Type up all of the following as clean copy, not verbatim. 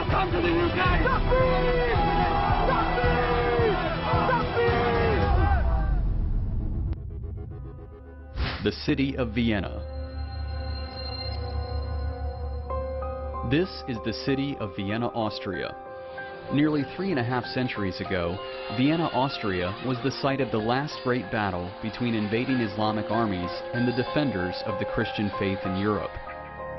Come to the UK! The city of Vienna. This is the city of Vienna, Austria. Nearly 3.5 centuries ago, Vienna, Austria was the site of the last great battle between invading Islamic armies and the defenders of the Christian faith in Europe.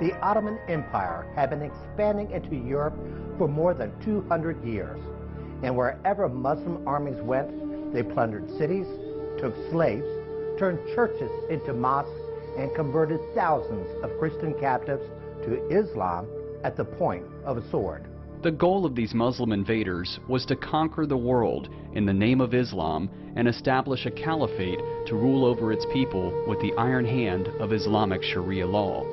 The Ottoman Empire had been expanding into Europe for more than 200 years, and wherever Muslim armies went, they plundered cities, took slaves, turned churches into mosques, and converted thousands of Christian captives to Islam at the point of a sword. The goal of these Muslim invaders was to conquer the world in the name of Islam and establish a caliphate to rule over its people with the iron hand of Islamic Sharia law.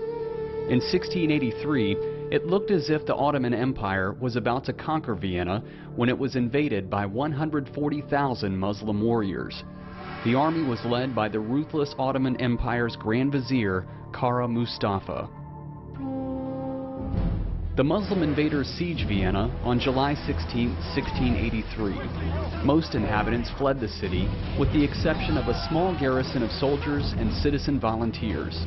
In 1683, it looked as if the Ottoman Empire was about to conquer Vienna when it was invaded by 140,000 Muslim warriors. The army was led by the ruthless Ottoman Empire's Grand Vizier, Kara Mustafa. The Muslim invaders sieged Vienna on July 16, 1683. Most inhabitants fled the city, with the exception of a small garrison of soldiers and citizen volunteers.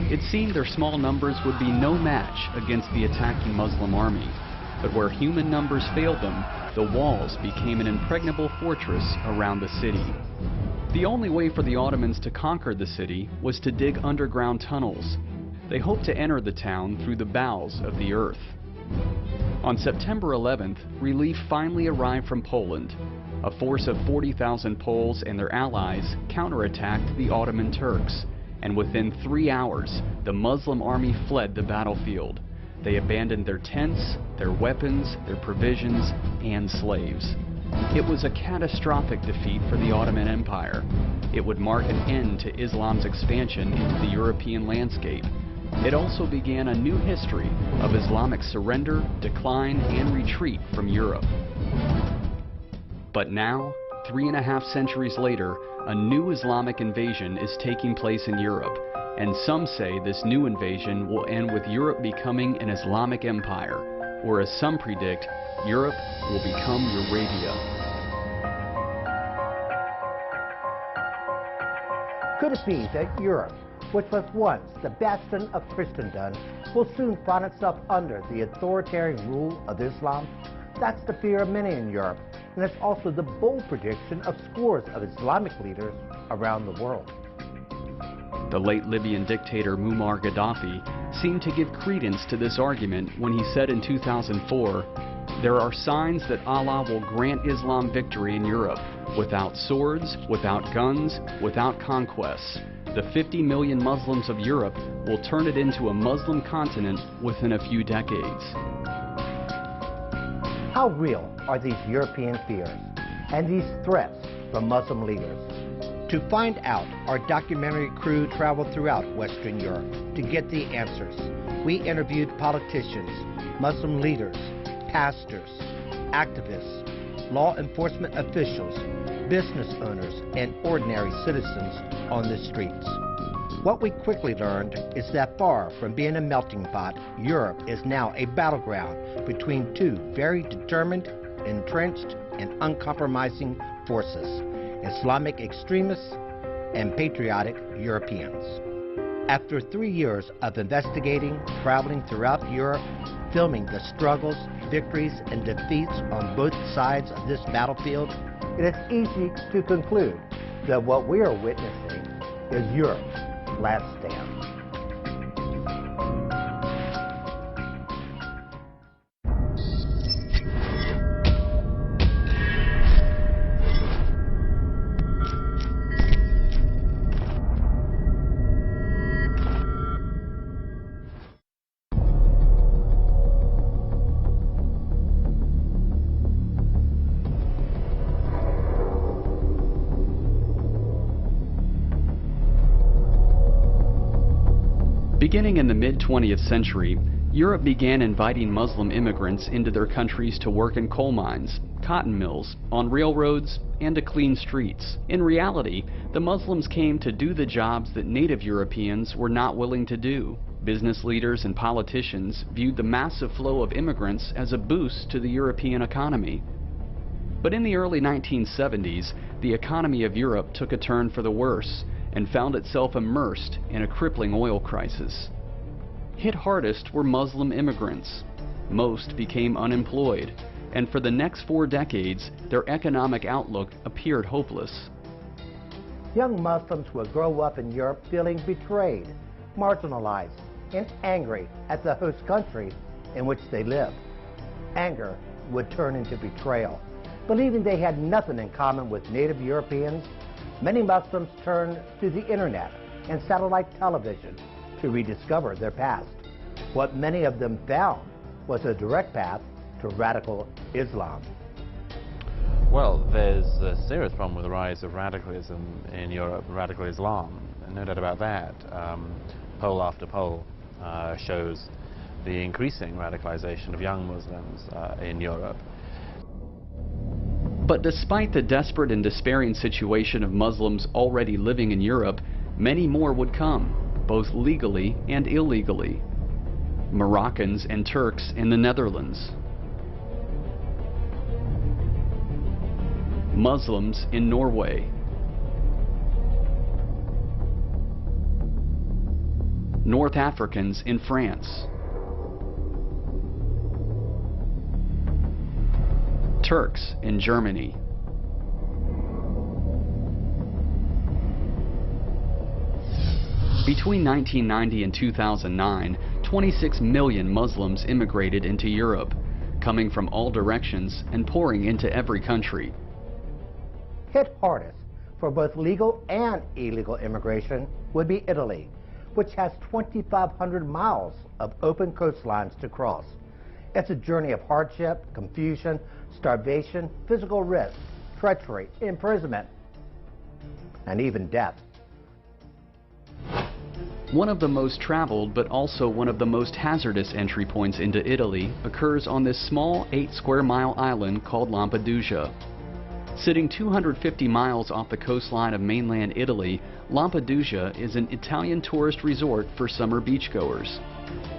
It seemed their small numbers would be no match against the attacking Muslim army, but where human numbers failed them, the walls became an impregnable fortress around the city. The only way for the Ottomans to conquer the city was to dig underground tunnels. They hoped to enter the town through the bowels of the earth. On September 11th, relief finally arrived from Poland. A force of 40,000 Poles and their allies counterattacked the Ottoman Turks, and within 3 hours, the Muslim army fled the battlefield. They abandoned their tents, their weapons, their provisions, and slaves. It was a catastrophic defeat for the Ottoman Empire. It would mark an end to Islam's expansion into the European landscape. It also began a new history of Islamic surrender, decline, and retreat from Europe. But now, 3.5 centuries later, a new Islamic invasion is taking place in Europe, and some say this new invasion will end with Europe becoming an Islamic empire, or as some predict, Europe will become Eurabia. Could it be that Europe, which was once the bastion of Christendom, will soon find itself under the authoritarian rule of Islam? That's the fear of many in Europe, and it's also the bold prediction of scores of Islamic leaders around the world. The late Libyan dictator Muammar Gaddafi seemed to give credence to this argument when he said in 2004, "There are signs that Allah will grant Islam victory in Europe, without swords, without guns, without conquests. The 50 million Muslims of Europe will turn it into a Muslim continent within a few decades." How real are these European fears and these threats from Muslim leaders? To find out, our documentary crew traveled throughout Western Europe to get the answers. We interviewed politicians, Muslim leaders, pastors, activists, law enforcement officials, business owners, and ordinary citizens on the streets. What we quickly learned is that far from being a melting pot, Europe is now a battleground between two very determined, entrenched, and uncompromising forces: Islamic extremists and patriotic Europeans. After 3 years of investigating, traveling throughout Europe, filming the struggles, victories, and defeats on both sides of this battlefield, it is easy to conclude that what we are witnessing is Europe's last stand. Beginning in the mid-20th century, Europe began inviting Muslim immigrants into their countries to work in coal mines, cotton mills, on railroads, and to clean streets. In reality, the Muslims came to do the jobs that native Europeans were not willing to do. Business leaders and politicians viewed the massive flow of immigrants as a boost to the European economy. But in the early 1970s, the economy of Europe took a turn for the worse and found itself immersed in a crippling oil crisis. Hit hardest were Muslim immigrants. Most became unemployed, and for the next 4 decades, their economic outlook appeared hopeless. Young Muslims would grow up in Europe feeling betrayed, marginalized, and angry at the host country in which they lived. Anger would turn into betrayal. Believing they had nothing in common with native Europeans, many Muslims turned to the internet and satellite television to rediscover their past. What many of them found was a direct path to radical Islam. Well, there's a serious problem with the rise of radicalism in Europe, radical Islam, no doubt about that. Poll after poll shows the increasing radicalization of young Muslims in Europe. But despite the desperate and despairing situation of Muslims already living in Europe, many more would come, both legally and illegally. Moroccans and Turks in the Netherlands. Muslims in Norway. North Africans in France. Turks in Germany. Between 1990 and 2009, 26 million Muslims immigrated into Europe, coming from all directions and pouring into every country. Hit hardest for both legal and illegal immigration would be Italy, which has 2,500 miles of open coastlines to cross. It's a journey of hardship, confusion, starvation, physical risk, treachery, imprisonment, and even death. One of the most traveled, but also one of the most hazardous entry points into Italy occurs on this small 8-square-mile island called Lampedusa. Sitting 250 miles off the coastline of mainland Italy, Lampedusa is an Italian tourist resort for summer beachgoers.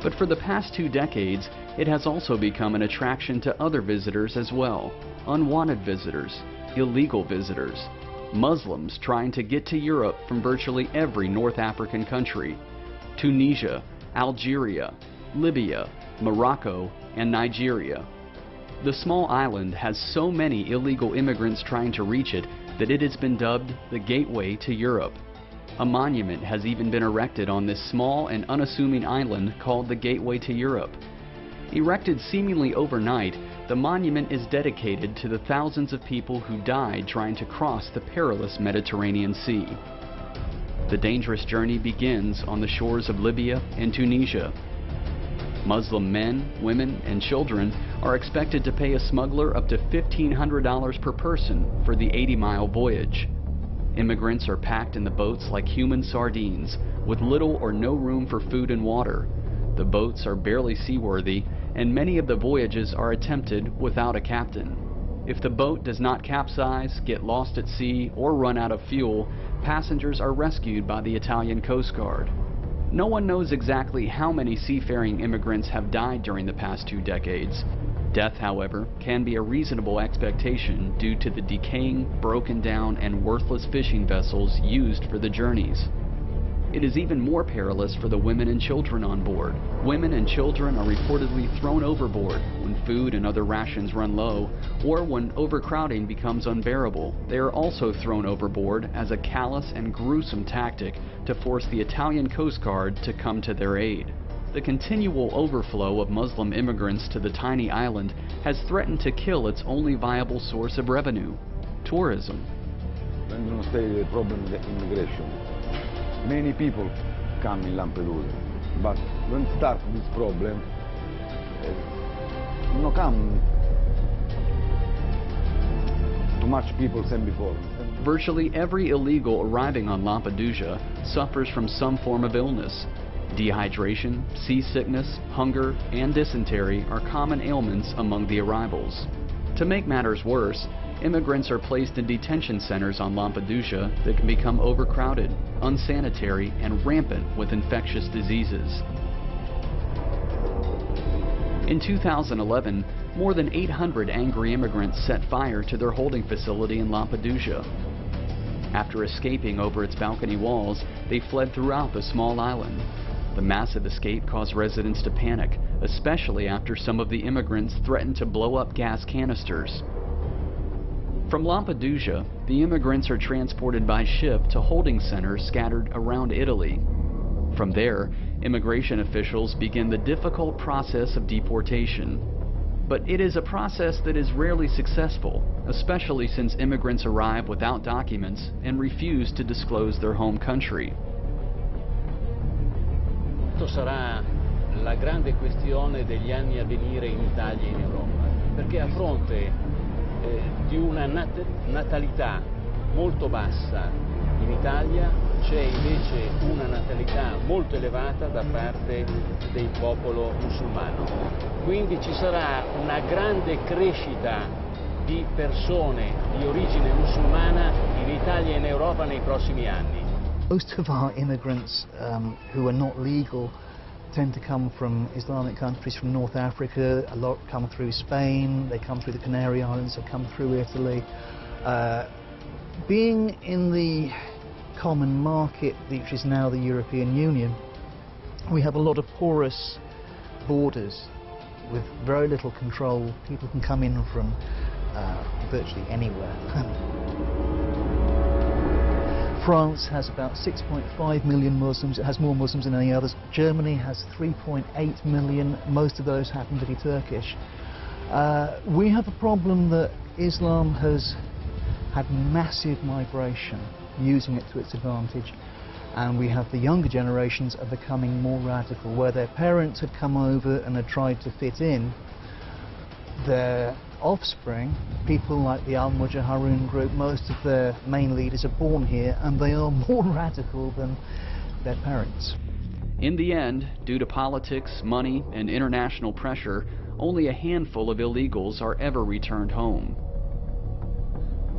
But for the past 2 decades, it has also become an attraction to other visitors as well. Unwanted visitors, illegal visitors, Muslims trying to get to Europe from virtually every North African country. Tunisia, Algeria, Libya, Morocco, and Nigeria. The small island has so many illegal immigrants trying to reach it that it has been dubbed the gateway to Europe. A monument has even been erected on this small and unassuming island called the Gateway to Europe. Erected seemingly overnight, the monument is dedicated to the thousands of people who died trying to cross the perilous Mediterranean Sea. The dangerous journey begins on the shores of Libya and Tunisia. Muslim men, women, and children are expected to pay a smuggler up to $1,500 per person for the 80-mile voyage. Immigrants are packed in the boats like human sardines, with little or no room for food and water. The boats are barely seaworthy, and many of the voyages are attempted without a captain. If the boat does not capsize, get lost at sea, or run out of fuel, passengers are rescued by the Italian Coast Guard. No one knows exactly how many seafaring immigrants have died during the past 2 decades. Death, however, can be a reasonable expectation due to the decaying, broken down, and worthless fishing vessels used for the journeys. It is even more perilous for the women and children on board. Women and children are reportedly thrown overboard when food and other rations run low, or when overcrowding becomes unbearable. They are also thrown overboard as a callous and gruesome tactic to force the Italian Coast Guard to come to their aid. The continual overflow of Muslim immigrants to the tiny island has threatened to kill its only viable source of revenue: tourism. When you say the problem is the immigration, many people come in Lampedusa, but when start this problem, no come too much people than before. Virtually every illegal arriving on Lampedusa suffers from some form of illness. Dehydration, seasickness, hunger, and dysentery are common ailments among the arrivals. To make matters worse, immigrants are placed in detention centers on Lampedusa that can become overcrowded, unsanitary, and rampant with infectious diseases. In 2011, more than 800 angry immigrants set fire to their holding facility in Lampedusa. After escaping over its balcony walls, they fled throughout the small island. The massive escape caused residents to panic, especially after some of the immigrants threatened to blow up gas canisters. From Lampedusa, the immigrants are transported by ship to holding centers scattered around Italy. From there, immigration officials begin the difficult process of deportation. But it is a process that is rarely successful, especially since immigrants arrive without documents and refuse to disclose their home country. Questo sarà la grande questione degli anni a venire in Italia e in Europa, perché a fronte di una natalità molto bassa in Italia c'è invece una natalità molto elevata da parte del popolo musulmano. Quindi ci sarà una grande crescita di persone di origine musulmana in Italia e in Europa nei prossimi anni. Most of our immigrants who are not legal tend to come from Islamic countries, from North Africa. A lot come through Spain, they come through the Canary Islands, they come through Italy. Being in the common market, which is now the European Union, we have a lot of porous borders with very little control. People can come in from virtually anywhere. France has about 6.5 million Muslims. It has more Muslims than any others. Germany has 3.8 million. Most of those happen to be Turkish. We have a problem that Islam has had massive migration, using it to its advantage. And we have the younger generations are becoming more radical. Where their parents had come over and had tried to fit in, their offspring, people like the al-Mujaharun group, most of their main leaders are born here, and they are more radical than their parents. In the end, due to politics, money, and international pressure, only a handful of illegals are ever returned home.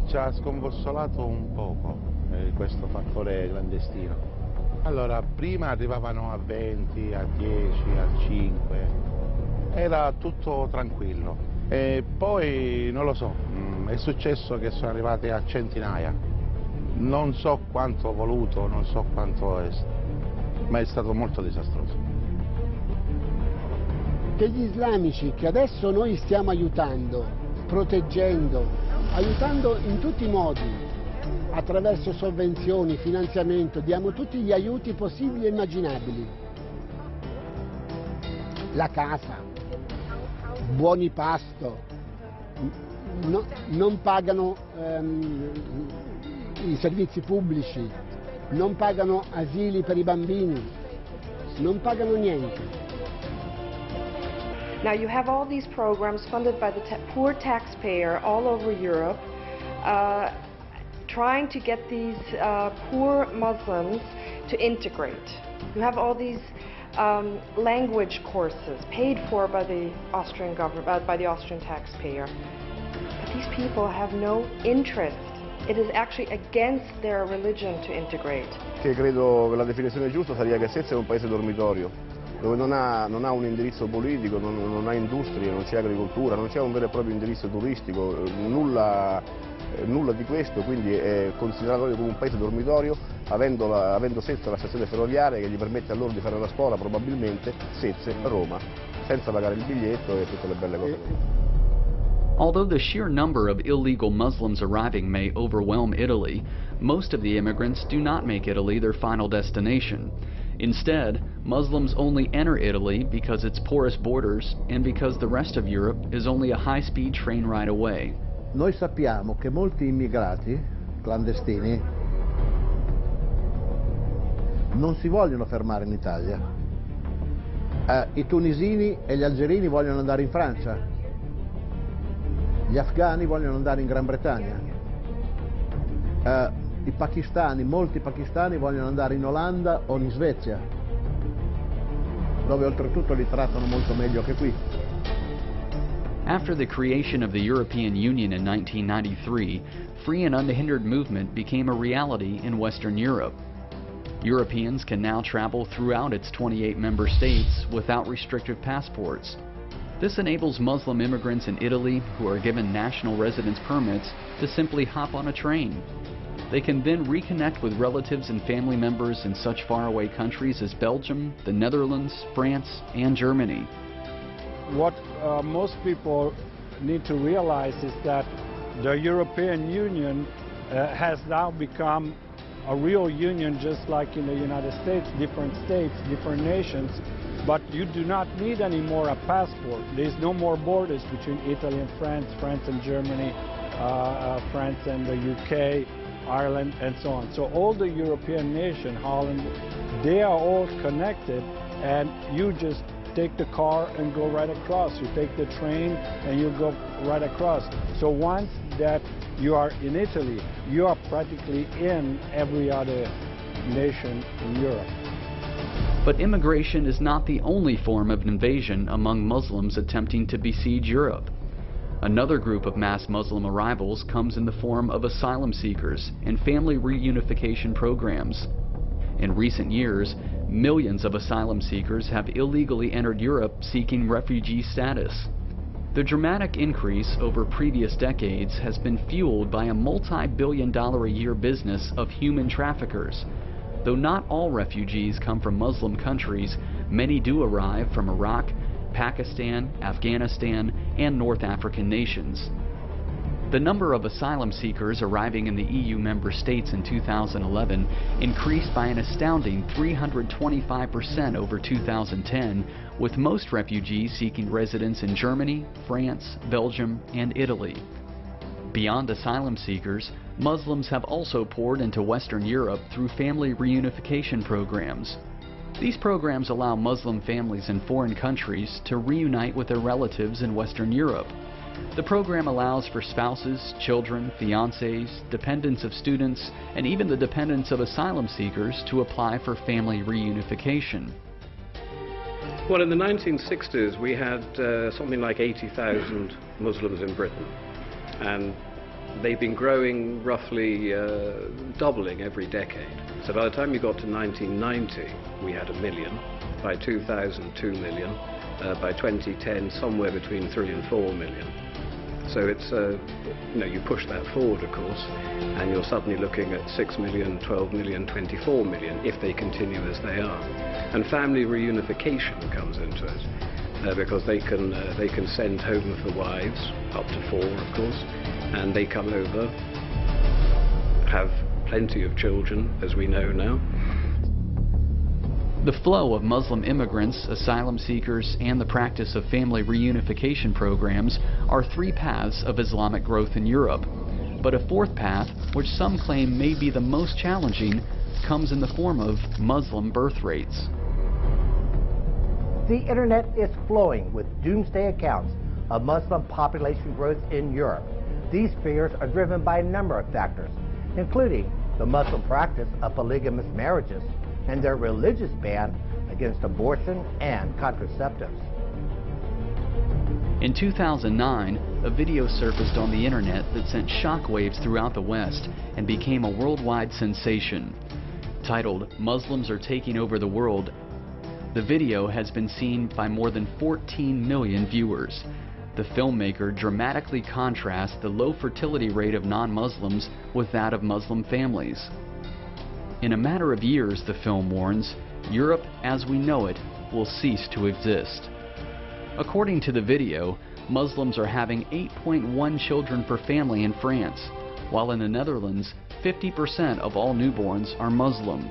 Ci ha sconvolsolato un poco questo fattore clandestino. Allora, prima arrivavano a 20, a 10, a 5, era tutto tranquillo. E poi, non lo so, è successo che sono arrivati a centinaia. Non so quanto voluto, non so quanto è, ma è stato molto disastroso. Degli islamici che adesso noi stiamo aiutando, proteggendo, aiutando in tutti i modi, attraverso sovvenzioni, finanziamento, diamo tutti gli aiuti possibili e immaginabili. La casa, buoni pasto, non pagano i servizi pubblici, non pagano asili per i bambini, non pagano niente. Now you have all these programs funded by the poor taxpayer all over Europe, trying to get these poor Muslims to integrate. You have all these language courses paid for by the Austrian government, by the Austrian taxpayer. But these people have no interest. It is actually against their religion to integrate. Che credo che la definizione giusta sarebbe che Este è un paese dormitorio, dove non ha un indirizzo politico, non ha industrie, non c'è agricoltura, non c'è un vero e proprio indirizzo turistico, nulla di questo, quindi è considerato come un paese dormitorio, avendo Sezze la stazione ferroviaria che gli permette a loro di fare la scuola probabilmente Sezze a Roma, senza pagare il biglietto e tutte le belle cose. Although the sheer number of illegal Muslims arriving may overwhelm Italy, most of the immigrants do not make Italy their final destination. Instead, Muslims only enter Italy because its porous borders and because the rest of Europe is only a high-speed train ride away. Noi sappiamo che molti immigrati clandestini non si vogliono fermare in Italia. I tunisini e gli algerini vogliono andare in Francia. Gli afghani vogliono andare in Gran Bretagna, i pakistani, molti pakistani vogliono andare in Olanda o in Svezia, dove oltretutto li trattano molto meglio che qui. After the creation of the European Union in 1993, free and unhindered movement became a reality in Western Europe. Europeans can now travel throughout its 28 member states without restrictive passports. This enables Muslim immigrants in Italy who are given national residence permits to simply hop on a train. They can then reconnect with relatives and family members in such faraway countries as Belgium, the Netherlands, France, and Germany. What most people need to realize is that the European Union has now become a real union, just like in the United States, different nations, but you do not need anymore a passport. There's no more borders between Italy and France, France and Germany, France and the UK, Ireland, and so on. So all the European nations, Holland, they are all connected, and you just take the car and go right across. You take the train and you go right across. So once that you are in Italy, you are practically in every other nation in Europe. But immigration is not the only form of invasion among Muslims attempting to besiege Europe. Another group of mass Muslim arrivals comes in the form of asylum seekers and family reunification programs. In recent years, millions of asylum seekers have illegally entered Europe seeking refugee status. The dramatic increase over previous decades has been fueled by a multi-billion-dollar-a-year business of human traffickers. Though not all refugees come from Muslim countries, many do arrive from Iraq, Pakistan, Afghanistan, and North African nations. The number of asylum seekers arriving in the EU member states in 2011 increased by an astounding 325% over 2010, with most refugees seeking residence in Germany, France, Belgium, and Italy. Beyond asylum seekers, Muslims have also poured into Western Europe through family reunification programs. These programs allow Muslim families in foreign countries to reunite with their relatives in Western Europe. The program allows for spouses, children, fiancés, dependents of students, and even the dependents of asylum seekers to apply for family reunification. Well, in the 1960s we had something like 80,000 Muslims in Britain, and they've been growing roughly doubling every decade. So by the time you got to 1990 we had 1 million, by 2000 2 million, by 2010 somewhere between 3 and 4 million. So it's, you push that forward, of course, and you're suddenly looking at 6 million, 12 million, 24 million, if they continue as they are. And family reunification comes into it, because they can send home the wives, up to 4, of course, and they come over, have plenty of children, as we know now. The flow of Muslim immigrants, asylum seekers, and the practice of family reunification programs are 3 paths of Islamic growth in Europe. But a 4th path, which some claim may be the most challenging, comes in the form of Muslim birth rates. The internet is flowing with doomsday accounts of Muslim population growth in Europe. These fears are driven by a number of factors, including the Muslim practice of polygamous marriages and their religious ban against abortion and contraceptives. In 2009, a video surfaced on the internet that sent shockwaves throughout the West and became a worldwide sensation. Titled, "Muslims Are Taking Over the World," the video has been seen by more than 14 million viewers. The filmmaker dramatically contrasts the low fertility rate of non-Muslims with that of Muslim families. In a matter of years, the film warns, Europe as we know it will cease to exist. According to the video, Muslims are having 8.1 children per family in France, while in the Netherlands, 50% of all newborns are Muslim.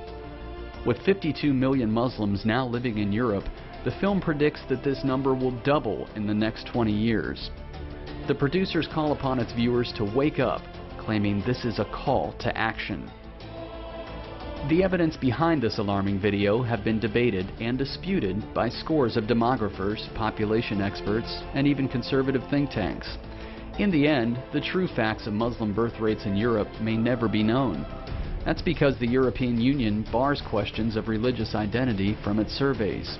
With 52 million Muslims now living in Europe, the film predicts that this number will double in the next 20 years. The producers call upon its viewers to wake up, claiming this is a call to action. The evidence behind this alarming video have been debated and disputed by scores of demographers, population experts, and even conservative think tanks. In the end, the true facts of Muslim birth rates in Europe may never be known. That's because the European Union bars questions of religious identity from its surveys.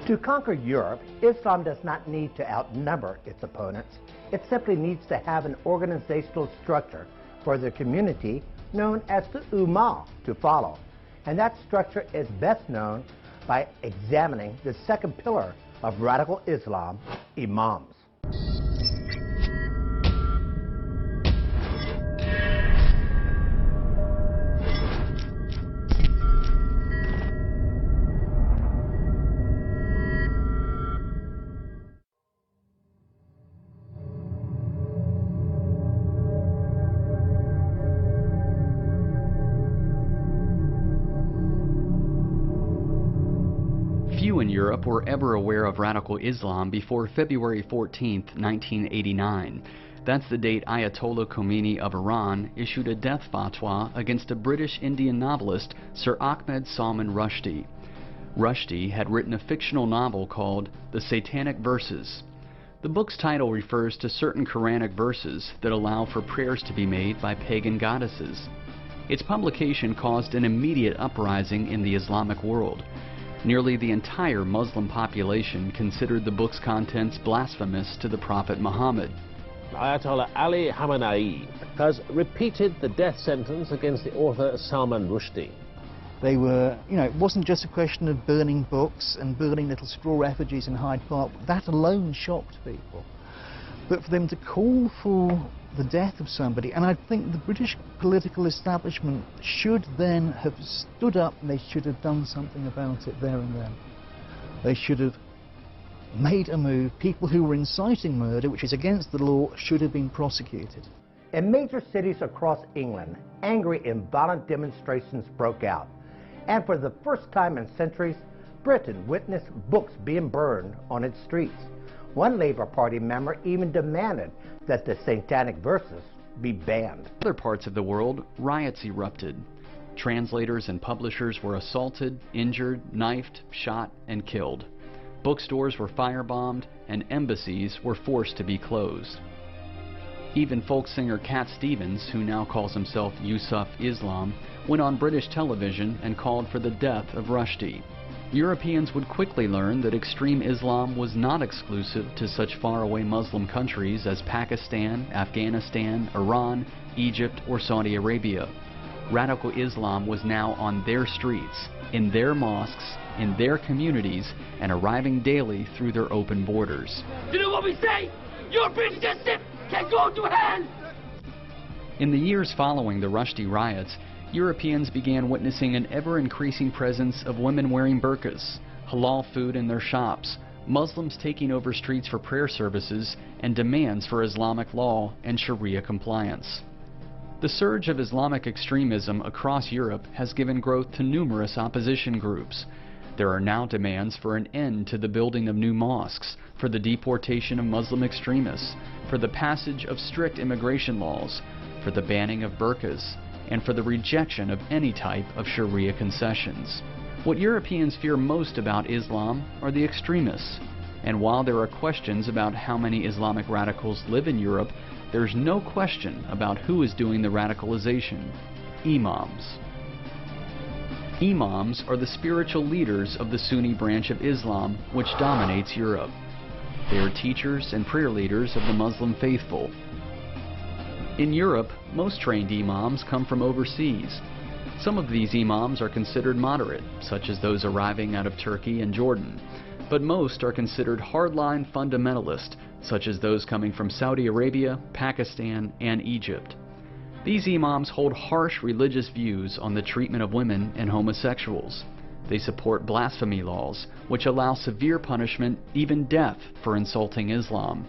To conquer Europe, Islam does not need to outnumber its opponents. It simply needs to have an organizational structure for the community known as the Ummah to follow. And that structure is best known by examining the second pillar of radical Islam, imams. Few in Europe were ever aware of radical Islam before February 14, 1989. That's the date Ayatollah Khomeini of Iran issued a death fatwa against a British Indian novelist, Sir Ahmed Salman Rushdie. Rushdie had written a fictional novel called The Satanic Verses. The book's title refers to certain Quranic verses that allow for prayers to be made by pagan goddesses. Its publication caused an immediate uprising in the Islamic world. Nearly the entire Muslim population considered the book's contents blasphemous to the Prophet Muhammad. Ayatollah Ali Khamenei has repeated the death sentence against the author Salman Rushdie. They were, it wasn't just a question of burning books and burning little straw effigies in Hyde Park. That alone shocked people. But for them to call for the death of somebody, and I think the British political establishment should then have stood up and they should have done something about it there and then. They should have made a move. People who were inciting murder, which is against the law, should have been prosecuted. In major cities across England, angry and violent demonstrations broke out. And for the first time in centuries, Britain witnessed books being burned on its streets. One Labour Party member even demanded that the Satanic Verses be banned. In other parts of the world, riots erupted. Translators and publishers were assaulted, injured, knifed, shot, and killed. Bookstores were firebombed, and embassies were forced to be closed. Even folk singer Cat Stevens, who now calls himself Yusuf Islam, went on British television and called for the death of Rushdie. Europeans would quickly learn that extreme Islam was not exclusive to such faraway Muslim countries as Pakistan, Afghanistan, Iran, Egypt, or Saudi Arabia. Radical Islam was now on their streets, in their mosques, in their communities, and arriving daily through their open borders. You know what we say? European citizen can go to hell! In the years following the Rushdie riots, Europeans began witnessing an ever-increasing presence of women wearing burqas, halal food in their shops, Muslims taking over streets for prayer services, and demands for Islamic law and Sharia compliance. The surge of Islamic extremism across Europe has given growth to numerous opposition groups. There are now demands for an end to the building of new mosques, for the deportation of Muslim extremists, for the passage of strict immigration laws, for the banning of burqas, and for the rejection of any type of Sharia concessions. What Europeans fear most about Islam are the extremists. And while there are questions about how many Islamic radicals live in Europe, there's no question about who is doing the radicalization: imams. Imams are the spiritual leaders of the Sunni branch of Islam, which dominates Europe. They are teachers and prayer leaders of the Muslim faithful. In Europe, most trained imams come from overseas. Some of these imams are considered moderate, such as those arriving out of Turkey and Jordan, but most are considered hardline fundamentalist, such as those coming from Saudi Arabia, Pakistan, and Egypt. These imams hold harsh religious views on the treatment of women and homosexuals. They support blasphemy laws, which allow severe punishment, even death, for insulting Islam.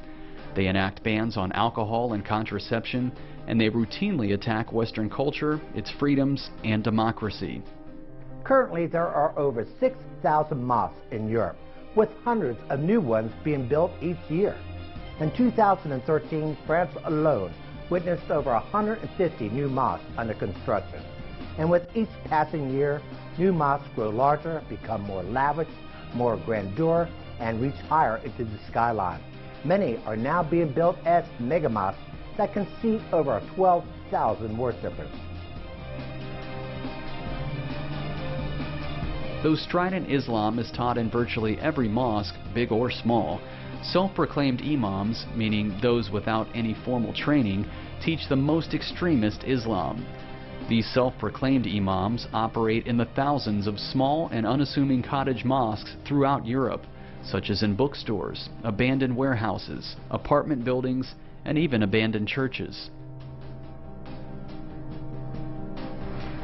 They enact bans on alcohol and contraception, and they routinely attack Western culture, its freedoms, and democracy. Currently, there are over 6,000 mosques in Europe, with hundreds of new ones being built each year. In 2013, France alone witnessed over 150 new mosques under construction. And with each passing year, new mosques grow larger, become more lavish, more grandeur, and reach higher into the skyline. Many are now being built as mega mosques that can seat over 12,000 worshippers. Though strident Islam is taught in virtually every mosque, big or small, self-proclaimed imams, meaning those without any formal training, teach the most extremist Islam. These self-proclaimed imams operate in the thousands of small and unassuming cottage mosques throughout Europe, such as in bookstores, abandoned warehouses, apartment buildings, and even abandoned churches.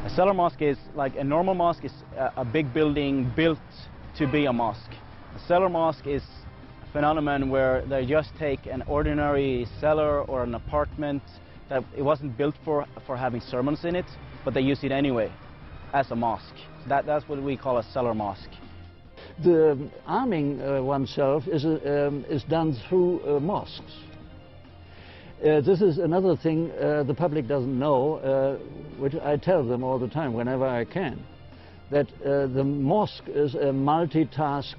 A cellar mosque is like a normal mosque is a big building built to be a mosque. A cellar mosque is a phenomenon where they just take an ordinary cellar or an apartment that it wasn't built for having sermons in it, but they use it anyway as a mosque. That's what we call a cellar mosque. The arming oneself is done through mosques. This is another thing the public doesn't know, which I tell them all the time whenever I can, that the mosque is a multitask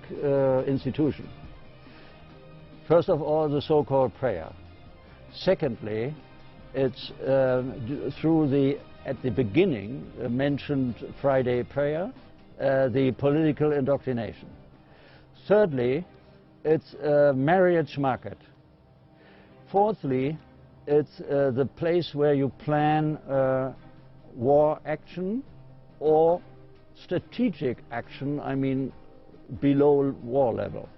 institution. First of all, the so-called prayer. Secondly, it's through the, at the beginning, mentioned Friday prayer, the political indoctrination. Thirdly, it's a marriage market. Fourthly, it's the place where you plan war action or strategic action, I mean below war level,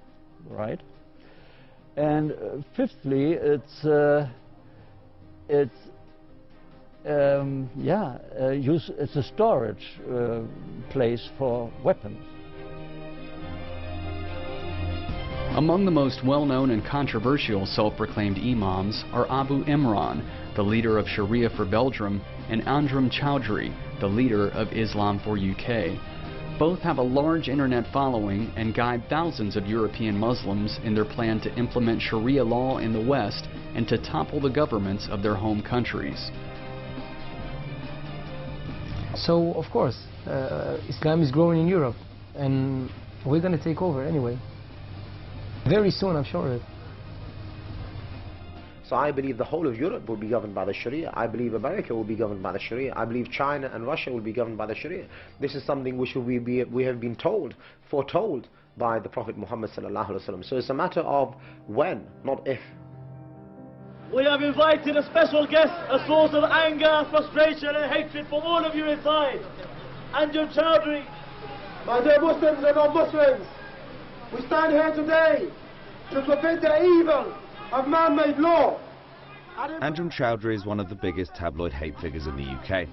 right? And fifthly, it's a storage place for weapons. Among the most well-known and controversial self-proclaimed imams are Abu Imran, the leader of Sharia for Belgium, and Andrew Chowdhury, the leader of Islam for UK. Both have a large internet following and guide thousands of European Muslims in their plan to implement Sharia law in the West and to topple the governments of their home countries. So, of course, Islam is growing in Europe, and we're going to take over anyway. Very soon, I'm sure of it. So I believe the whole of Europe will be governed by the Sharia. I believe America will be governed by the Sharia. I believe China and Russia will be governed by the Sharia. This is something which we have been foretold by the Prophet Muhammad sallallahu alaihi wasallam. So it's a matter of when, not if. We have invited a special guest, a source of anger, frustration and hatred for all of you inside. Andrew Chowdhury. My dear Muslims and non-Muslims, we stand here today to forbid the evil of man-made law. Andrew Chowdhury is one of the biggest tabloid hate figures in the UK,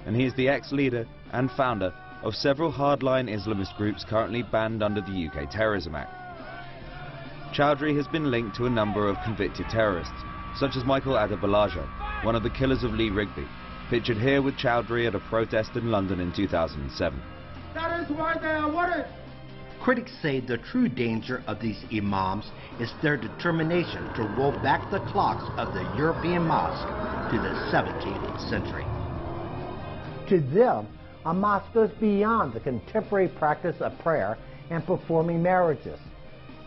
and he is the ex-leader and founder of several hardline Islamist groups currently banned under the UK Terrorism Act. Chowdhury has been linked to a number of convicted terrorists, such as Michael Adebolaja, one of the killers of Lee Rigby, pictured here with Chowdhury at a protest in London in 2007. That is why they are worried. Critics say the true danger of these imams is their determination to roll back the clocks of the European mosque to the 17th century. To them, a mosque goes beyond the contemporary practice of prayer and performing marriages.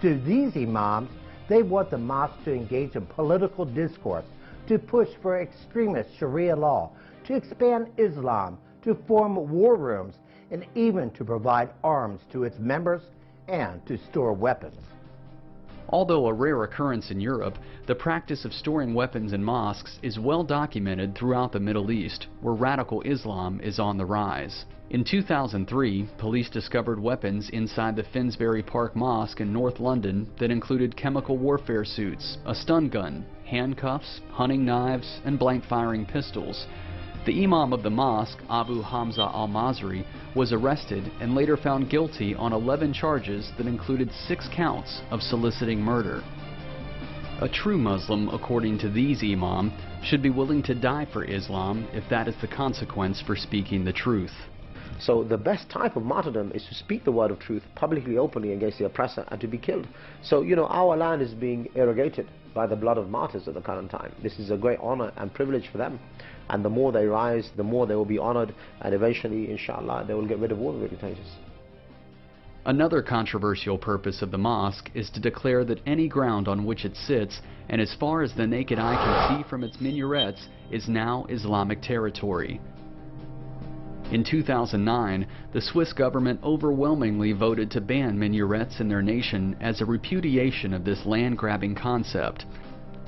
To these imams, they want the mosque to engage in political discourse, to push for extremist Sharia law, to expand Islam, to form war rooms, and even to provide arms to its members and to store weapons. Although a rare occurrence in Europe, the practice of storing weapons in mosques is well documented throughout the Middle East, where radical Islam is on the rise. In 2003, police discovered weapons inside the Finsbury Park Mosque in North London that included chemical warfare suits, a stun gun, handcuffs, hunting knives, and blank-firing pistols. The imam of the mosque, Abu Hamza al-Masri, was arrested and later found guilty on 11 charges that included 6 counts of soliciting murder. A true Muslim, according to these imam, should be willing to die for Islam if that is the consequence for speaking the truth. So the best type of martyrdom is to speak the word of truth publicly, openly against the oppressor and to be killed. So, you know, our land is being irrigated by the blood of martyrs at the current time. This is a great honor and privilege for them. And the more they rise, the more they will be honored, and eventually, inshallah, they will get rid of all the dictators. Another controversial purpose of the mosque is to declare that any ground on which it sits, and as far as the naked eye can see from its minarets, is now Islamic territory. In 2009, the Swiss government overwhelmingly voted to ban minarets in their nation as a repudiation of this land-grabbing concept.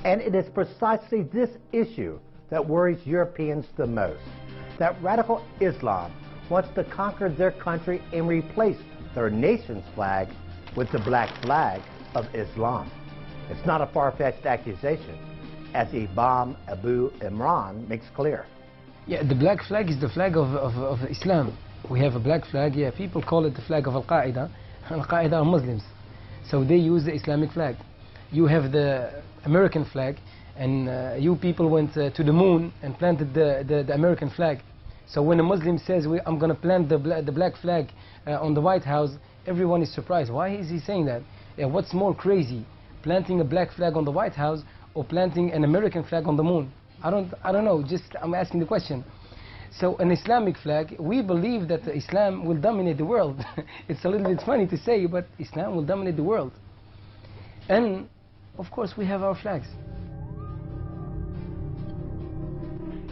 And it is precisely this issue that worries Europeans the most, that radical Islam wants to conquer their country and replace their nation's flag with the black flag of Islam. It's not a far-fetched accusation, as Imam Abu Imran makes clear. Yeah, the black flag is the flag of Islam. We have a black flag, yeah, people call it the flag of al-Qaida. Al-Qaida are Muslims, so they use the Islamic flag. You have the American flag, and you people went to the moon and planted the American flag. So when a Muslim says, I'm going to plant the black flag on the White House, everyone is surprised. Why is he saying that? Yeah, what's more crazy, planting a black flag on the White House or planting an American flag on the moon? I don't know, just I'm asking the question. So an Islamic flag, we believe that Islam will dominate the world. It's a little bit funny to say, but Islam will dominate the world. And of course we have our flags.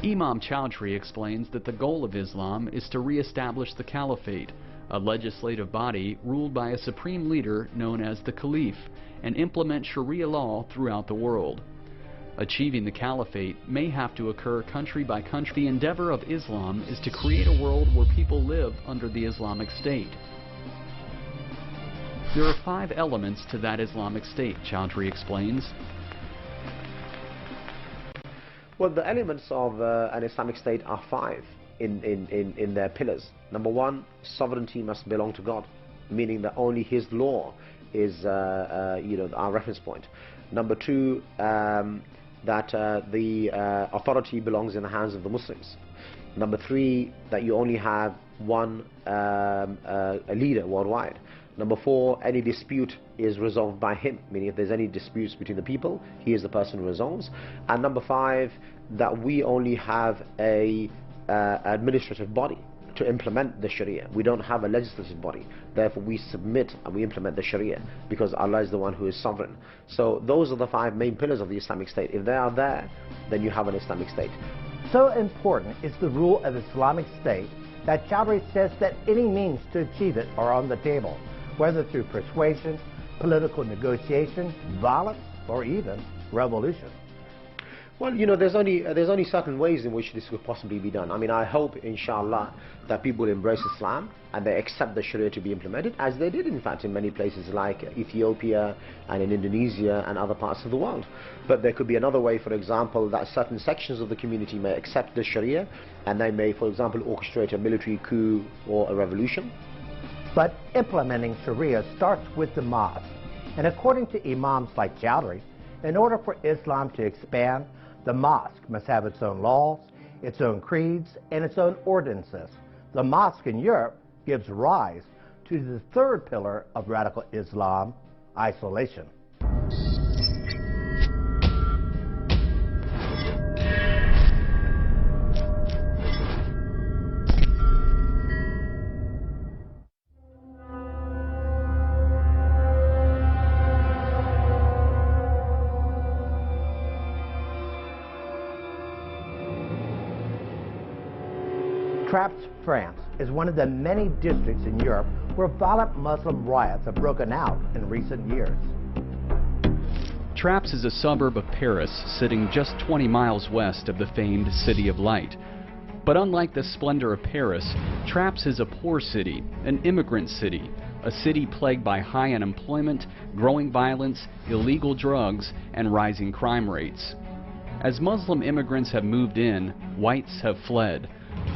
Imam Chowdhury explains that the goal of Islam is to re-establish the caliphate, a legislative body ruled by a supreme leader known as the Caliph, and implement Sharia law throughout the world. Achieving the caliphate may have to occur country by country. The endeavor of Islam is to create a world where people live under the Islamic State. There are 5 elements to that Islamic State, Chowdhury explains. Well, the elements of an Islamic State are 5 in their pillars. Number 1, sovereignty must belong to God, meaning that only His law is our reference point. Number 2, that the authority belongs in the hands of the Muslims. Number 3, that you only have one a leader worldwide. Number 4, any dispute is resolved by him, meaning if there's any disputes between the people, he is the person who resolves. And number 5, that we only have a administrative body to implement the Sharia. We don't have a legislative body. Therefore we submit and we implement the Sharia because Allah is the one who is sovereign. So those are the 5 main pillars of the Islamic State. If they are there, then you have an Islamic State. So important is the rule of Islamic State that Chowdhury says that any means to achieve it are on the table, whether through persuasion, political negotiation, violence, or even revolution. Well, you know, there's only certain ways in which this could possibly be done. I mean, I hope, inshallah, that people embrace Islam and they accept the Sharia to be implemented, as they did, in fact, in many places like Ethiopia and in Indonesia and other parts of the world. But there could be another way, for example, that certain sections of the community may accept the Sharia and they may, for example, orchestrate a military coup or a revolution. But implementing Sharia starts with the mosque. And according to imams like Chowdhury, in order for Islam to expand, the mosque must have its own laws, its own creeds, and its own ordinances. The mosque in Europe gives rise to the 3rd pillar of radical Islam, isolation. Trappes, France, is one of the many districts in Europe where violent Muslim riots have broken out in recent years. Trappes is a suburb of Paris, sitting just 20 miles west of the famed City of Light. But unlike the splendor of Paris, Trappes is a poor city, an immigrant city, a city plagued by high unemployment, growing violence, illegal drugs, and rising crime rates. As Muslim immigrants have moved in, whites have fled.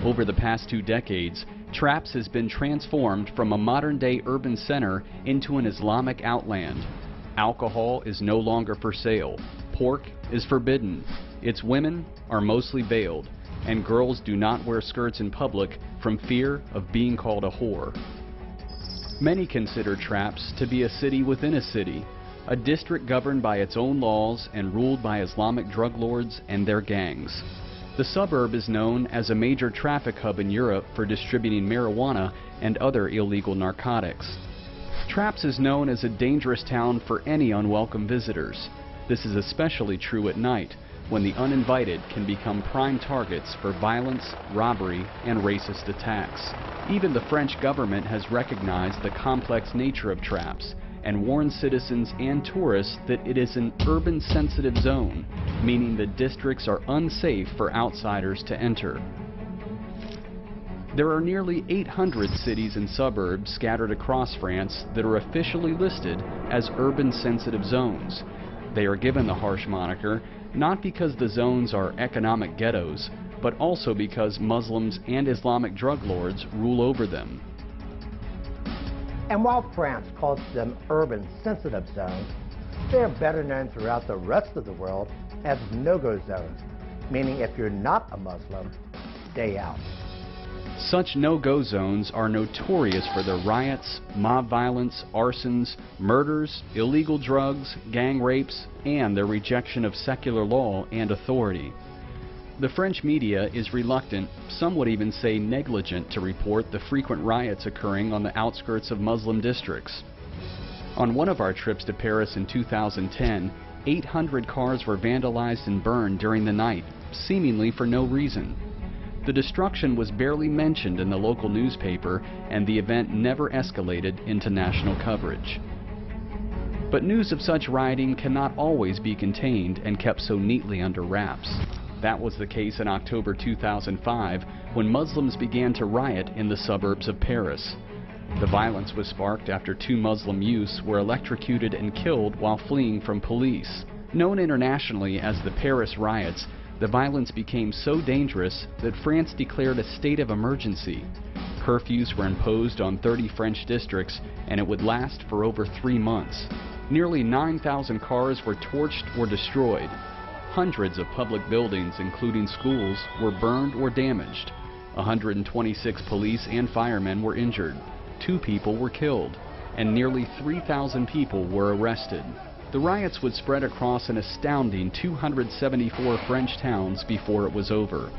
Over the past 2 decades, Trappes has been transformed from a modern-day urban center into an Islamic outland. Alcohol is no longer for sale, pork is forbidden, its women are mostly veiled, and girls do not wear skirts in public from fear of being called a whore. Many consider Trappes to be a city within a city, a district governed by its own laws and ruled by Islamic drug lords and their gangs. The suburb is known as a major traffic hub in Europe for distributing marijuana and other illegal narcotics. Trappes is known as a dangerous town for any unwelcome visitors. This is especially true at night, when the uninvited can become prime targets for violence, robbery, and racist attacks. Even the French government has recognized the complex nature of Trappes and warned citizens and tourists that it is an urban sensitive zone, meaning the districts are unsafe for outsiders to enter. There are nearly 800 cities and suburbs scattered across France that are officially listed as urban sensitive zones. They are given the harsh moniker not because the zones are economic ghettos, but also because Muslims and Islamic drug lords rule over them. And while France calls them urban sensitive zones, they are better known throughout the rest of the world as no-go zones, meaning if you're not a Muslim, stay out. Such no-go zones are notorious for their riots, mob violence, arsons, murders, illegal drugs, gang rapes, and their rejection of secular law and authority. The French media is reluctant, some would even say negligent, to report the frequent riots occurring on the outskirts of Muslim districts. On one of our trips to Paris in 2010, 800 cars were vandalized and burned during the night, seemingly for no reason. The destruction was barely mentioned in the local newspaper, and the event never escalated into national coverage. But news of such rioting cannot always be contained and kept so neatly under wraps. That was the case in October 2005, when Muslims began to riot in the suburbs of Paris. The violence was sparked after 2 Muslim youths were electrocuted and killed while fleeing from police. Known internationally as the Paris riots, the violence became so dangerous that France declared a state of emergency. Curfews were imposed on 30 French districts, and it would last for over 3 months. Nearly 9,000 cars were torched or destroyed. Hundreds of public buildings, including schools, were burned or damaged. 126 police and firemen were injured. 2 people were killed, and nearly 3,000 people were arrested. The riots would spread across an astounding 274 French towns before it was over.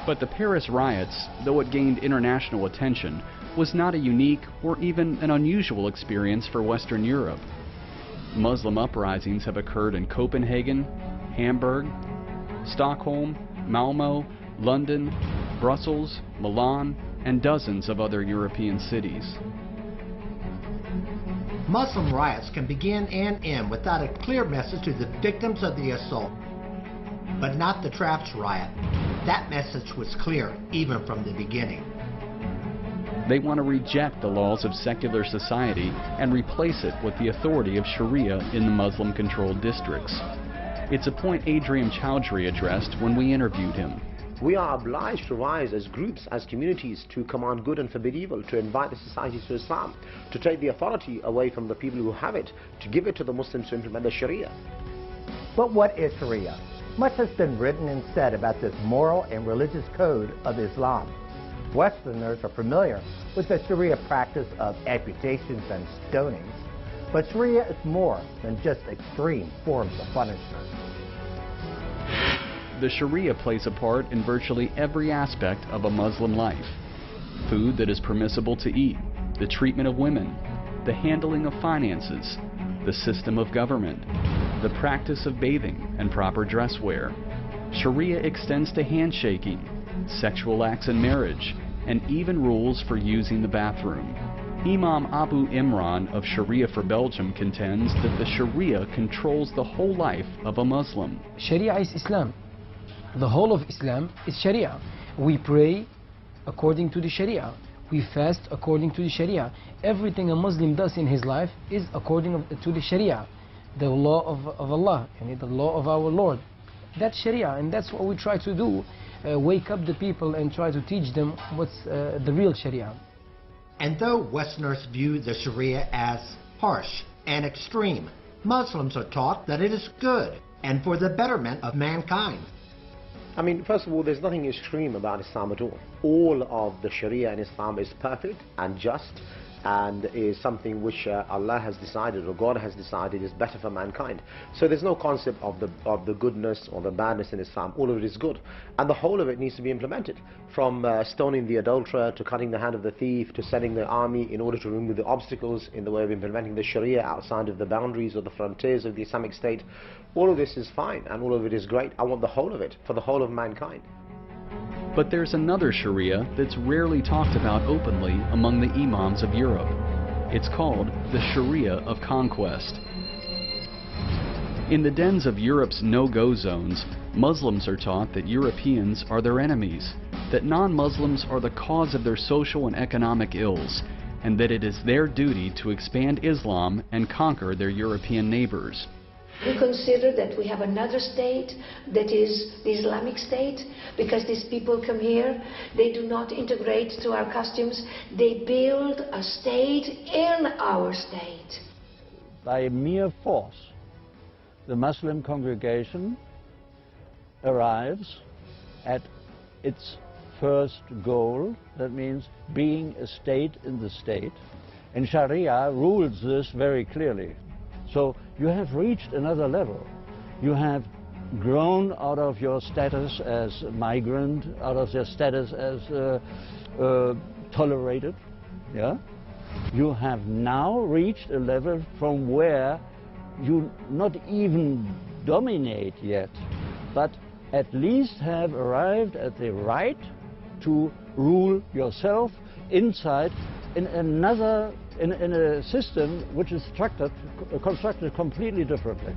But the Paris riots, though it gained international attention, was not a unique or even an unusual experience for Western Europe. Muslim uprisings have occurred in Copenhagen, Hamburg, Stockholm, Malmö, London, Brussels, Milan, and dozens of other European cities. Muslim riots can begin and end without a clear message to the victims of the assault. But not the Traps riot. That message was clear even from the beginning. They want to reject the laws of secular society and replace it with the authority of Sharia in the Muslim-controlled districts. It's a point Adrian Chowdhury addressed when we interviewed him. We are obliged to rise as groups, as communities, to command good and forbid evil, to invite the societies to Islam, to take the authority away from the people who have it, to give it to the Muslims to implement the Sharia. But what is Sharia? Much has been written and said about this moral and religious code of Islam. Westerners are familiar with the Sharia practice of amputations and stonings, but Sharia is more than just extreme forms of punishment. The Sharia plays a part in virtually every aspect of a Muslim life. Food that is permissible to eat, the treatment of women, the handling of finances, the system of government, the practice of bathing and proper dress wear. Sharia extends to handshaking, sexual acts in marriage, and even rules for using the bathroom. Imam Abu Imran of Sharia for Belgium contends that the Sharia controls the whole life of a Muslim. Sharia is Islam. The whole of Islam is Sharia. We pray according to the Sharia. We fast according to the Sharia. Everything a Muslim does in his life is according to the Sharia, the law of Allah, and the law of our Lord. That's Sharia, and that's what we try to do. Wake up the people and try to teach them what's the real Sharia. And though Westerners view the Sharia as harsh and extreme, Muslims are taught that it is good and for the betterment of mankind. I mean, first of all, there's nothing extreme about Islam at all. All of the Sharia in Islam is perfect and just, and is something which Allah has decided, or God has decided, is better for mankind. So there's no concept of the goodness or the badness in Islam. All of it is good, and the whole of it needs to be implemented. From stoning the adulterer, to cutting the hand of the thief, to sending the army in order to remove the obstacles in the way of implementing the Sharia outside of the boundaries or the frontiers of the Islamic State. All of this is fine, and all of it is great. I want the whole of it, for the whole of mankind. But there's another Sharia that's rarely talked about openly among the imams of Europe. It's called the Sharia of conquest. In the dens of Europe's no-go zones, Muslims are taught that Europeans are their enemies. that non-Muslims are the cause of their social and economic ills, and that it is their duty to expand Islam and conquer their European neighbors. We consider that we have another state that is the Islamic State, because these people come here, they do not integrate to our customs, they build a state in our state. By mere force, the Muslim congregation arrives at its first goal, that means being a state in the state, and Sharia rules this very clearly. So you have reached another level. You have grown out of your status as migrant, out of your status as tolerated. Yeah? You have now reached a level from where you not even dominate yet, but at least have arrived at the right to rule yourself inside in a system which is constructed completely differently.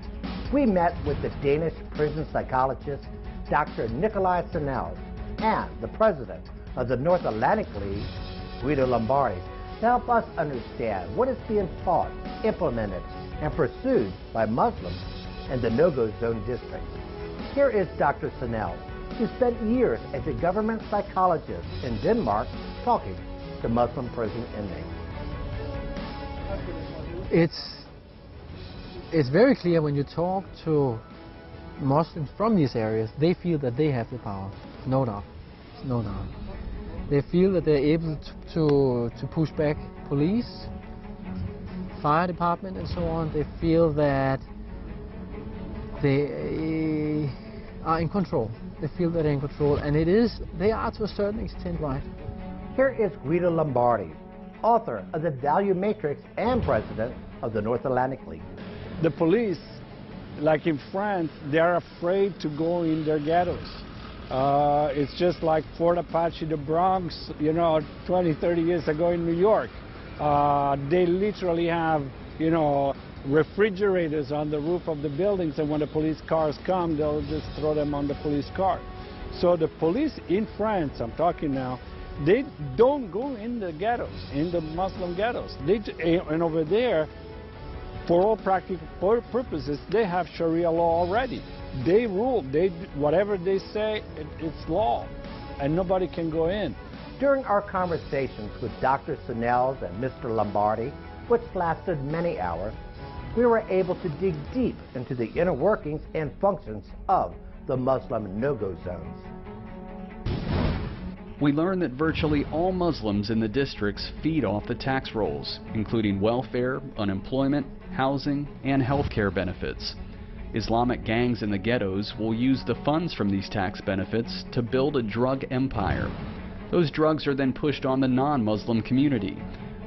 We met with the Danish prison psychologist, Dr. Nikolai Sennels, and the president of the North Atlantic League, Guido Lombardi, to help us understand what is being taught, implemented, and pursued by Muslims in the no-go zone districts. Here is Dr. Sennels, who spent years as a government psychologist in Denmark talking to Muslim prison inmates. It's very clear when you talk to Muslims from these areas, they feel that they have the power, no doubt, no doubt. They feel that they're able to push back police, fire department and so on. They feel that they are in control. They feel that they're in control, and they are to a certain extent right. Here is Guido Lombardi, author of The Value Matrix and president of the North Atlantic League. The police, like in France, they're afraid to go in their ghettos. It's just like Fort Apache, the Bronx, 20, 30 years ago in New York. They literally have, refrigerators on the roof of the buildings, and when the police cars come, they'll just throw them on the police car. So the police in France, I'm talking now, they don't go in the ghettos, in the Muslim ghettos. And over there, for all practical purposes, they have Sharia law already. They rule. Whatever they say, it's law, and nobody can go in. During our conversations with Dr. Sennels and Mr. Lombardi, which lasted many hours, we were able to dig deep into the inner workings and functions of the Muslim no-go zones. We learned that virtually all Muslims in the districts feed off the tax rolls, including welfare, unemployment, housing, and healthcare benefits. Islamic gangs in the ghettos will use the funds from these tax benefits to build a drug empire. Those drugs are then pushed on the non-Muslim community.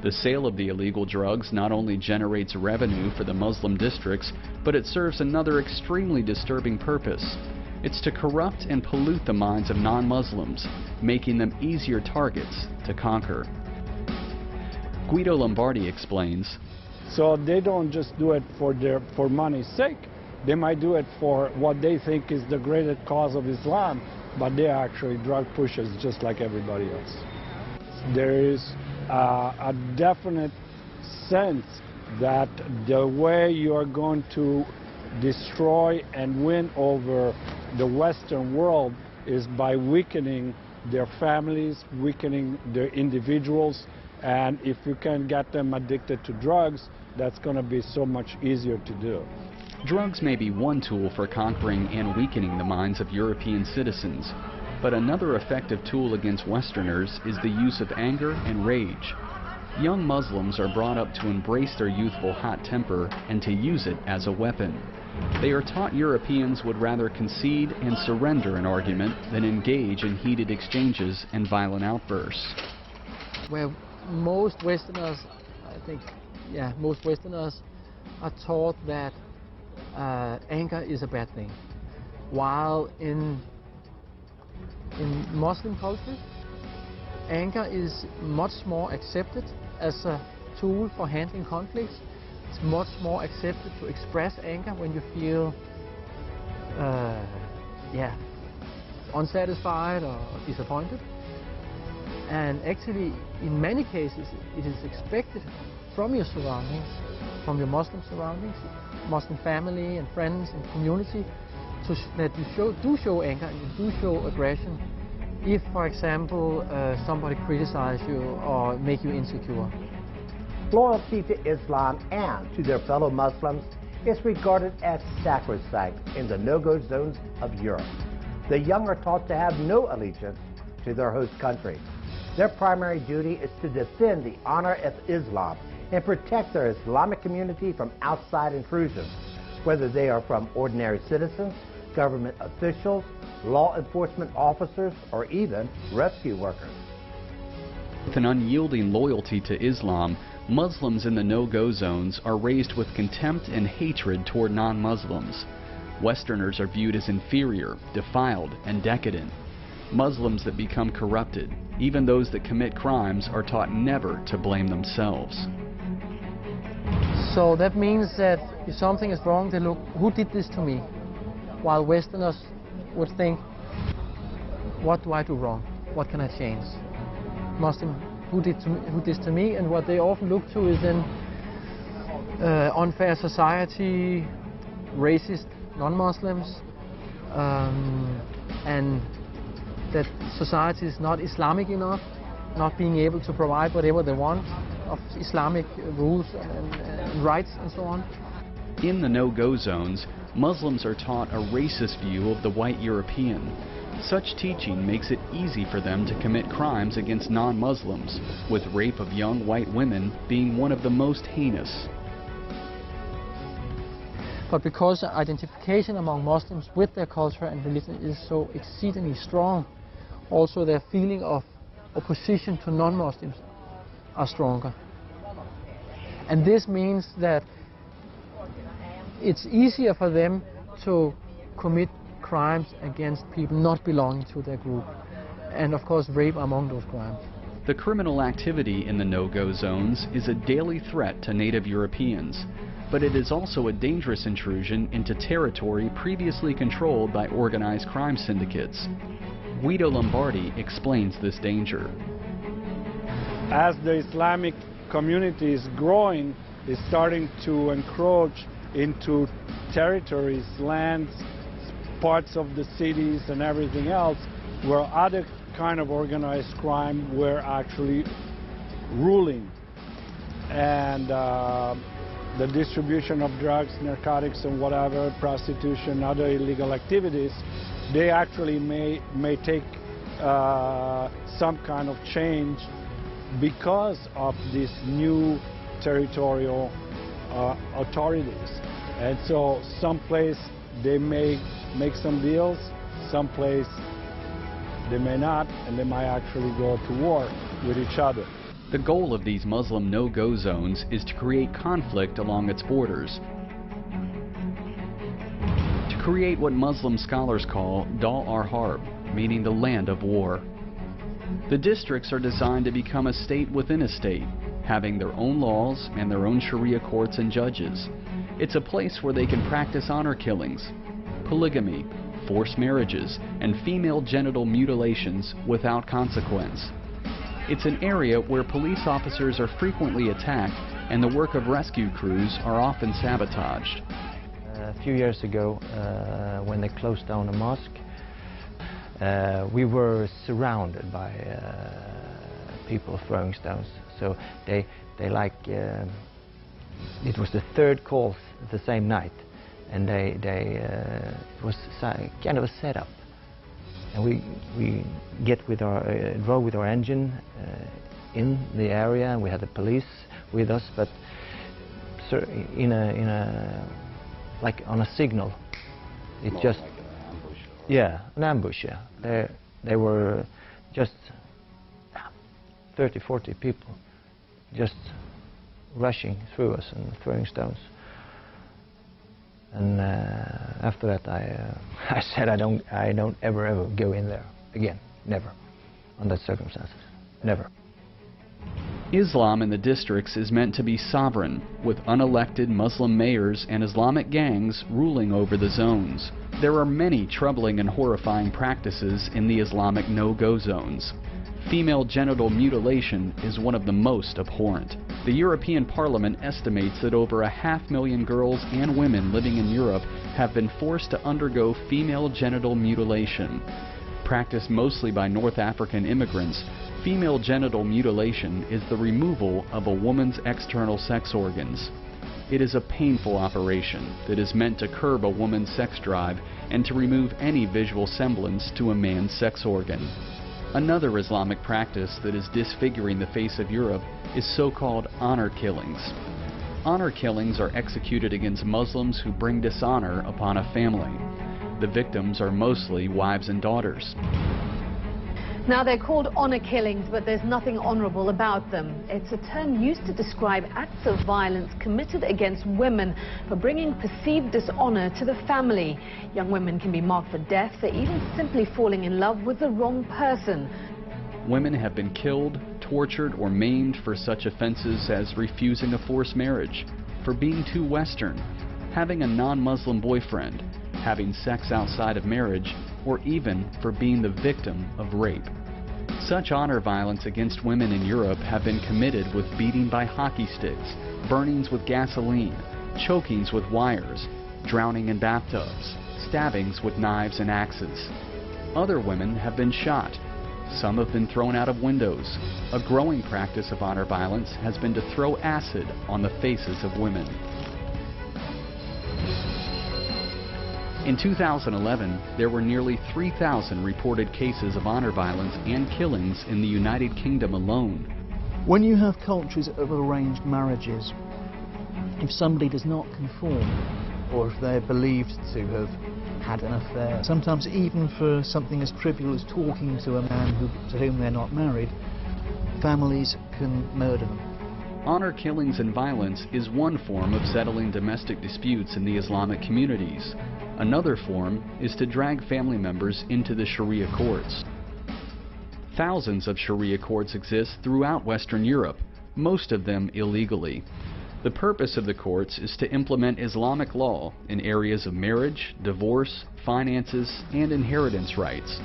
The sale of the illegal drugs not only generates revenue for the Muslim districts, but it serves another extremely disturbing purpose. It's to corrupt and pollute the minds of non-Muslims, making them easier targets to conquer. Guido Lombardi explains, so they don't just do it for money's sake. They might do it for what they think is the greatest cause of Islam, but they're actually drug pushers just like everybody else. There is a definite sense that the way you are going to destroy and win over the Western world is by weakening their families, weakening their individuals, and if you can get them addicted to drugs, that's going to be so much easier to do. Drugs may be one tool for conquering and weakening the minds of European citizens, but another effective tool against Westerners is the use of anger and rage. Young Muslims are brought up to embrace their youthful hot temper and to use it as a weapon. They are taught Europeans would rather concede and surrender an argument than engage in heated exchanges and violent outbursts. Well, most Westerners, most Westerners are taught that anger is a bad thing, while in Muslim culture, anger is much more accepted as a tool for handling conflicts. It's much more accepted to express anger when you feel unsatisfied or disappointed. And actually, in many cases, it is expected from your surroundings, from your Muslim surroundings, Muslim family and friends and community, that you do show anger and you do show aggression if, for example, somebody criticizes you or make you insecure. Loyalty to Islam and to their fellow Muslims is regarded as sacrosanct in the no-go zones of Europe. The young are taught to have no allegiance to their host country. Their primary duty is to defend the honor of Islam and protect their Islamic community from outside intrusions, whether they are from ordinary citizens, government officials, law enforcement officers, or even rescue workers. With an unyielding loyalty to Islam, Muslims in the no-go zones are raised with contempt and hatred toward non-Muslims. Westerners are viewed as inferior, defiled, and decadent. Muslims that become corrupted, even those that commit crimes, are taught never to blame themselves. So that means that if something is wrong, they look, who did this to me? While Westerners would think, what do I do wrong? What can I change? Muslim, who did this to me? And what they often look to is then unfair society, racist non-Muslims, and that society is not Islamic enough, not being able to provide whatever they want of Islamic rules and rights and so on. In the no-go zones, Muslims are taught a racist view of the white European. Such teaching makes it easy for them to commit crimes against non-Muslims, with rape of young white women being one of the most heinous. But because identification among Muslims with their culture and religion is so exceedingly strong, also their feeling of opposition to non-Muslims are stronger. And this means that it's easier for them to commit crimes against people not belonging to their group, and of course rape among those crimes. The criminal activity in the no-go zones is a daily threat to native Europeans, but it is also a dangerous intrusion into territory previously controlled by organized crime syndicates. Guido Lombardi explains this danger. As the Islamic community is growing, it's starting to encroach into territories, lands, parts of the cities and everything else where other kind of organized crime were actually ruling. And the distribution of drugs, narcotics and whatever, prostitution, other illegal activities, they actually may take some kind of change because of these new territorial authorities. And so someplace they may make some deals, someplace they may not, and they might actually go to war with each other. The goal of these Muslim no-go zones is to create conflict along its borders, to create what Muslim scholars call Dar al-Harb, meaning the land of war. The districts are designed to become a state within a state, having their own laws and their own Sharia courts and judges. It's a place where they can practice honor killings, polygamy, forced marriages, and female genital mutilations without consequence. It's an area where police officers are frequently attacked and the work of rescue crews are often sabotaged. A few years ago, when they closed down a mosque, we were surrounded by people throwing stones. So they like, it was the third call the same night, and it was kind of a setup. And we drove with our engine in the area, and we had the police with us, but like on a signal. It More just, like an ambush. yeah, an ambush. Yeah, they were just 30, 40 people just rushing through us and throwing stones. And after that, I said I don't ever go in there again. Never, under circumstances. Never. Islam in the districts is meant to be sovereign, with unelected Muslim mayors and Islamic gangs ruling over the zones. There are many troubling and horrifying practices in the Islamic no-go zones. Female genital mutilation is one of the most abhorrent. The European Parliament estimates that over 500,000 girls and women living in Europe have been forced to undergo female genital mutilation. Practiced mostly by North African immigrants, female genital mutilation is the removal of a woman's external sex organs. It is a painful operation that is meant to curb a woman's sex drive and to remove any visual semblance to a man's sex organ. Another Islamic practice that is disfiguring the face of Europe is so-called honor killings. Honor killings are executed against Muslims who bring dishonor upon a family. The victims are mostly wives and daughters. Now, they're called honor killings, but there's nothing honorable about them. It's a term used to describe acts of violence committed against women for bringing perceived dishonor to the family. Young women can be marked for death for even simply falling in love with the wrong person. Women have been killed, tortured, or maimed for such offenses as refusing a forced marriage, for being too Western, having a non-Muslim boyfriend, having sex outside of marriage, or even for being the victim of rape. Such honor violence against women in Europe have been committed with beating by hockey sticks, burnings with gasoline, chokings with wires, drowning in bathtubs, stabbings with knives and axes. Other women have been shot. Some have been thrown out of windows. A growing practice of honor violence has been to throw acid on the faces of women. In 2011, there were nearly 3,000 reported cases of honor violence and killings in the United Kingdom alone. When you have cultures of arranged marriages, if somebody does not conform, or if they're believed to have had an affair, sometimes even for something as trivial as talking to a man to whom they're not married, families can murder them. Honor killings and violence is one form of settling domestic disputes in the Islamic communities. Another form is to drag family members into the Sharia courts. Thousands of Sharia courts exist throughout Western Europe, most of them illegally. The purpose of the courts is to implement Islamic law in areas of marriage, divorce, finances, and inheritance rights.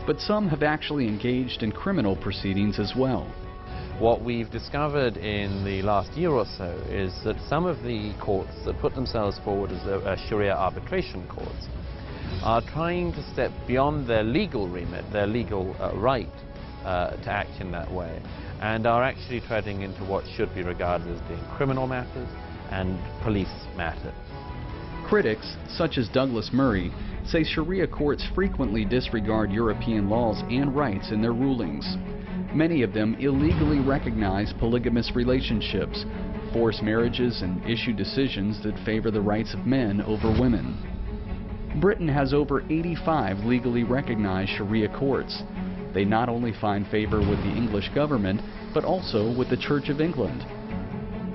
But some have actually engaged in criminal proceedings as well. What we've discovered in the last year or so is that some of the courts that put themselves forward as Sharia arbitration courts are trying to step beyond their legal remit, their legal right to act in that way, and are actually treading into what should be regarded as being criminal matters and police matters. Critics, such as Douglas Murray, say Sharia courts frequently disregard European laws and rights in their rulings. Many of them illegally recognize polygamous relationships, force marriages, and issue decisions that favor the rights of men over women. Britain has over 85 legally recognized Sharia courts. They not only find favor with the English government, but also with the Church of England.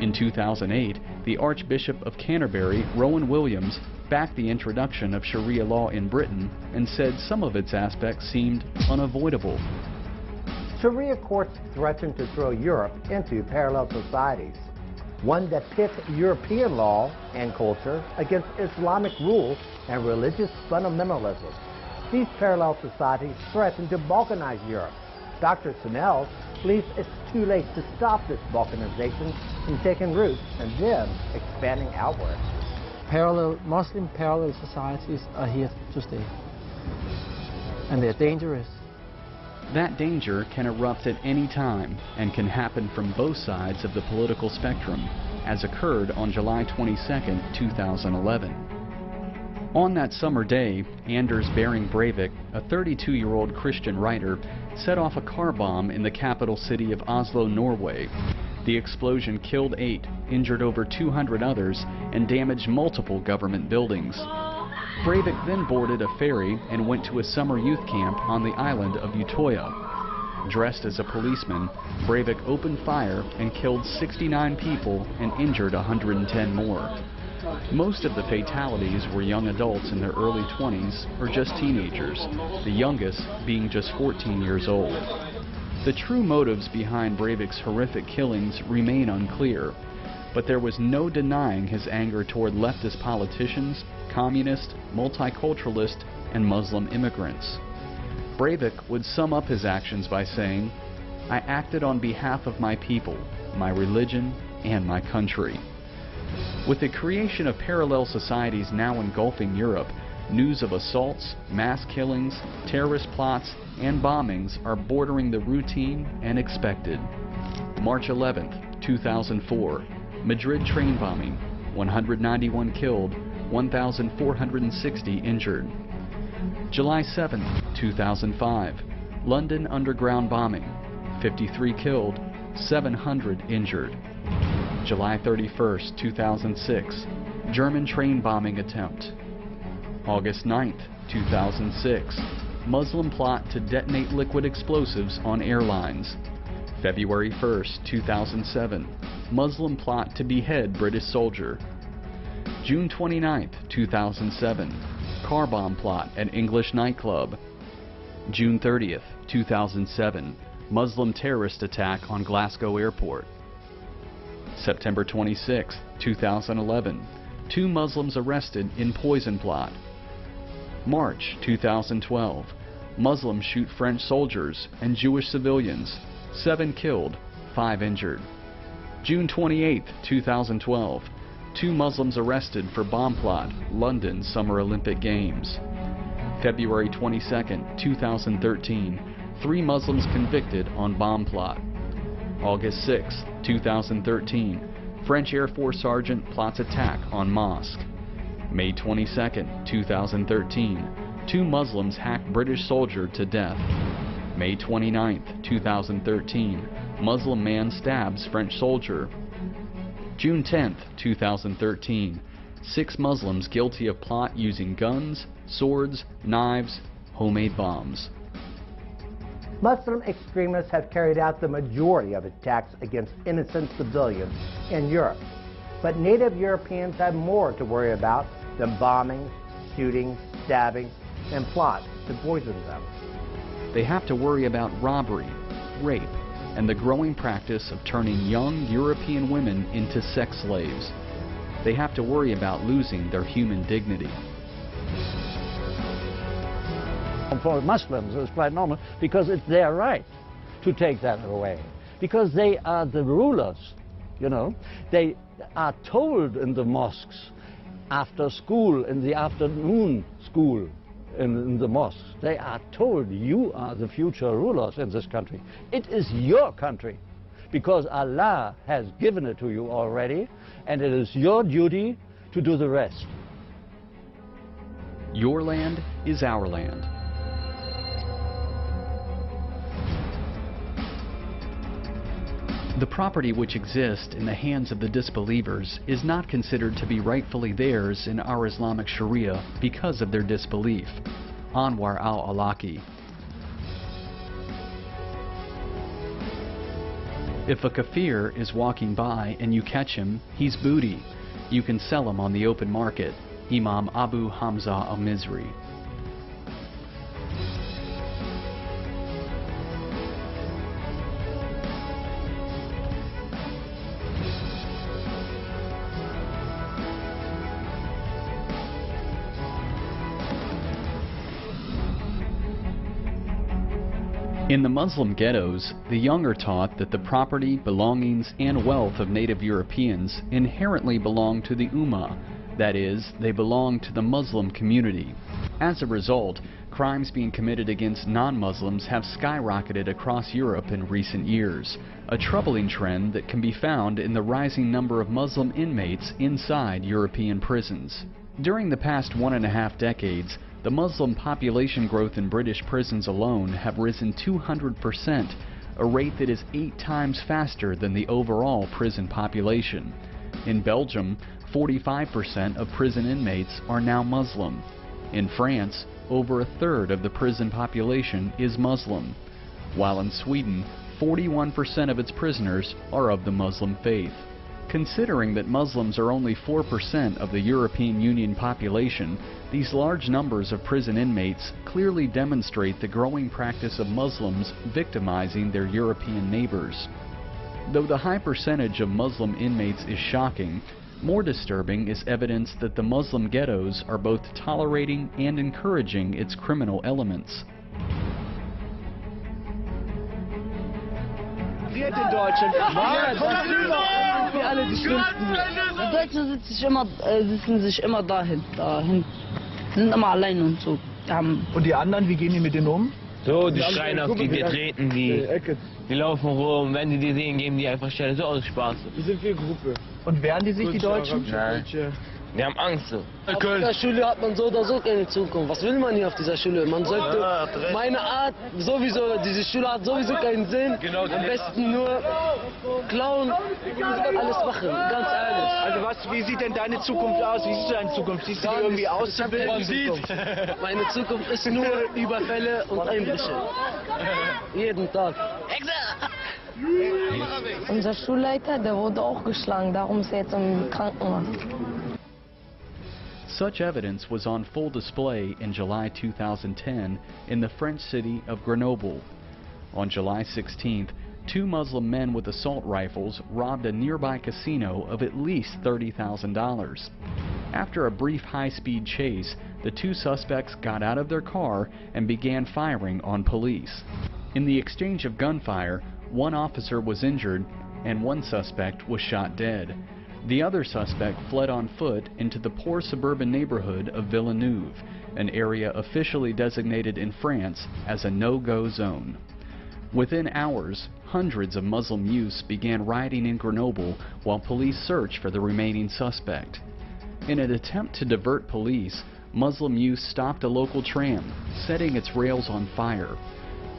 In 2008, the Archbishop of Canterbury, Rowan Williams, backed the introduction of Sharia law in Britain and said some of its aspects seemed unavoidable. Sharia courts threaten to throw Europe into parallel societies, one that pits European law and culture against Islamic rule and religious fundamentalism. These parallel societies threaten to balkanize Europe. Dr. Sunel believes it's too late to stop this balkanization from taking root and then expanding outward. Muslim parallel societies are here to stay, and they're dangerous. That danger can erupt at any time and can happen from both sides of the political spectrum, as occurred on July 22, 2011. On that summer day, Anders Behring Breivik, a 32-year-old Christian writer, set off a car bomb in the capital city of Oslo, Norway. The explosion killed 8, injured over 200 others, and damaged multiple government buildings. Breivik then boarded a ferry and went to a summer youth camp on the island of Utoya. Dressed as a policeman, Breivik opened fire and killed 69 people and injured 110 more. Most of the fatalities were young adults in their early 20s or just teenagers, the youngest being just 14 years old. The true motives behind Breivik's horrific killings remain unclear, but there was no denying his anger toward leftist politicians, communist, multiculturalist, and Muslim immigrants. Breivik would sum up his actions by saying, "I acted on behalf of my people, my religion, and my country." With the creation of parallel societies now engulfing Europe, news of assaults, mass killings, terrorist plots, and bombings are bordering the routine and expected. March 11, 2004, Madrid train bombing, 191 killed, 1,460 injured. July 7, 2005, London underground bombing, 53 killed, 700 injured. July 31, 2006, German train bombing attempt. August 9, 2006, Muslim plot to detonate liquid explosives on airlines. February 1, 2007, Muslim plot to behead British soldier. June 29, 2007, car bomb plot at English nightclub. June 30, 2007, Muslim terrorist attack on Glasgow airport. September 26, 2011, 2 Muslims arrested in poison plot. March 2012, Muslims shoot French soldiers and Jewish civilians, 7 killed, 5 injured. June 28, 2012, 2 Muslims arrested for bomb plot, London Summer Olympic Games. February 22, 2013, 3 Muslims convicted on bomb plot. August 6, 2013, French Air Force sergeant plots attack on mosque. May 22, 2013, 2 Muslims hack British soldier to death. May 29, 2013, Muslim man stabs French soldier. June 10, 2013, 6 Muslims guilty of plot using guns, swords, knives, homemade bombs. Muslim extremists have carried out the majority of attacks against innocent civilians in Europe. But native Europeans have more to worry about than bombing, shooting, stabbing, and plots to poison them. They have to worry about robbery, rape, and the growing practice of turning young European women into sex slaves. They have to worry about losing their human dignity. For Muslims, it's quite normal because it's their right to take that away. Because they are the rulers, you know. They are told in the mosques, after school, in the afternoon school, in the mosques, they are told, you are the future rulers in this country. It is your country because Allah has given it to you already, and it is your duty to do the rest. Your land is our land. The property which exists in the hands of the disbelievers is not considered to be rightfully theirs in our Islamic Sharia because of their disbelief. Anwar al-Awlaki. If a kafir is walking by and you catch him, he's booty. You can sell him on the open market. Imam Abu Hamza al-Mizri. In the Muslim ghettos, the young are taught that the property, belongings, and wealth of native Europeans inherently belong to the Ummah, that is, they belong to the Muslim community. As a result, crimes being committed against non-Muslims have skyrocketed across Europe in recent years, a troubling trend that can be found in the rising number of Muslim inmates inside European prisons. During the past 1.5 decades, the Muslim population growth in British prisons alone have risen 200%, a rate that is 8 times faster than the overall prison population. In Belgium, 45% of prison inmates are now Muslim. In France, over 1/3 of the prison population is Muslim, while in Sweden, 41% of its prisoners are of the Muslim faith. Considering that Muslims are only 4% of the European Union population, these large numbers of prison inmates clearly demonstrate the growing practice of Muslims victimizing their European neighbors. Though the high percentage of Muslim inmates is shocking, more disturbing is evidence that the Muslim ghettos are both tolerating and encouraging its criminal elements. Wir in Deutschland. Wir alle die Schlimmsten. Die Deutschen sitzen sich immer dahin. Sind immer allein und so. Und die anderen, wie gehen die mit denen um? So, die schreien auf die, die treten die. Die laufen rum, wenn die die sehen, geben die einfach Stelle. So aus Spaß. Wir sind viel Gruppe. Und wehren die sich, die Deutschen? Nein. Die haben Angst so. Auf dieser Schule hat man so oder so keine Zukunft. Was will man hier auf dieser Schule? Man sollte meine Art sowieso, diese Schule hat sowieso keinen Sinn. Genau, am besten nur klauen, alles machen, ganz ehrlich. Also wie sieht denn deine Zukunft aus? Wie siehst du deine Zukunft? Siehst du die irgendwie auszubilden? Meine Zukunft ist nur Überfälle und Einbrüche. Jeden Tag. Unser Schulleiter, der wurde auch geschlagen, darum ist er jetzt im Krankenhaus. Such evidence was on full display in July 2010 in the French city of Grenoble. On July 16th, 2 Muslim men with assault rifles robbed a nearby casino of at least $30,000. After a brief high-speed chase, the 2 suspects got out of their car and began firing on police. In the exchange of gunfire, 1 officer was injured and 1 suspect was shot dead. The other suspect fled on foot into the poor suburban neighborhood of Villeneuve, an area officially designated in France as a no-go zone. Within hours, hundreds of Muslim youths began rioting in Grenoble while police searched for the remaining suspect. In an attempt to divert police, Muslim youths stopped a local tram, setting its rails on fire.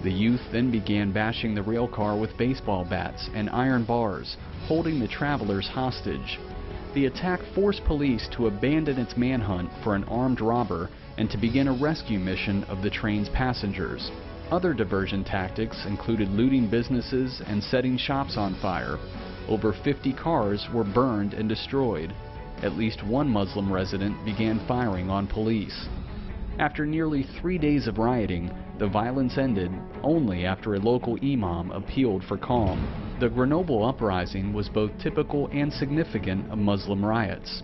The youth then began bashing the rail car with baseball bats and iron bars, holding the travelers hostage. The attack forced police to abandon its manhunt for an armed robber and to begin a rescue mission of the train's passengers. Other diversion tactics included looting businesses and setting shops on fire. Over 50 cars were burned and destroyed. At least 1 Muslim resident began firing on police. After nearly 3 days of rioting, the violence ended only after a local imam appealed for calm. The Grenoble uprising was both typical and significant of Muslim riots.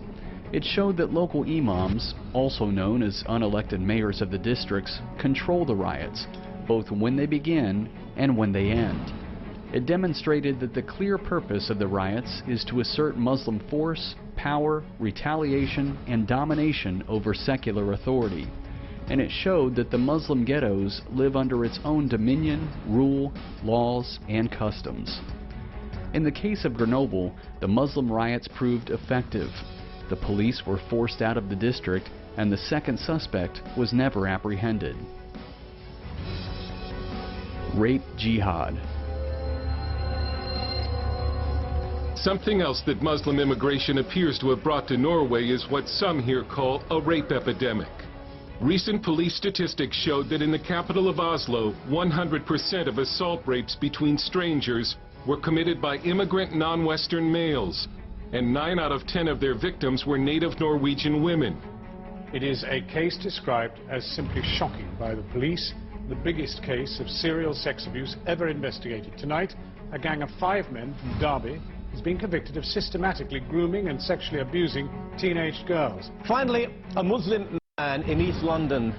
It showed that local imams, also known as unelected mayors of the districts, control the riots, both when they begin and when they end. It demonstrated that the clear purpose of the riots is to assert Muslim force, power, retaliation, and domination over secular authority. And it showed that the Muslim ghettos live under its own dominion, rule, laws, and customs. In the case of Grenoble, the Muslim riots proved effective. The police were forced out of the district, and the second suspect was never apprehended. Rape jihad. Something else that Muslim immigration appears to have brought to Norway is what some here call a rape epidemic. Recent police statistics showed that in the capital of Oslo, 100% of assault rapes between strangers were committed by immigrant non-Western males, and 9 out of 10 of their victims were native Norwegian women. It is a case described as simply shocking by the police, the biggest case of serial sex abuse ever investigated. Tonight, a gang of 5 men from Derby is being convicted of systematically grooming and sexually abusing teenage girls. Finally, a Muslim man in East London,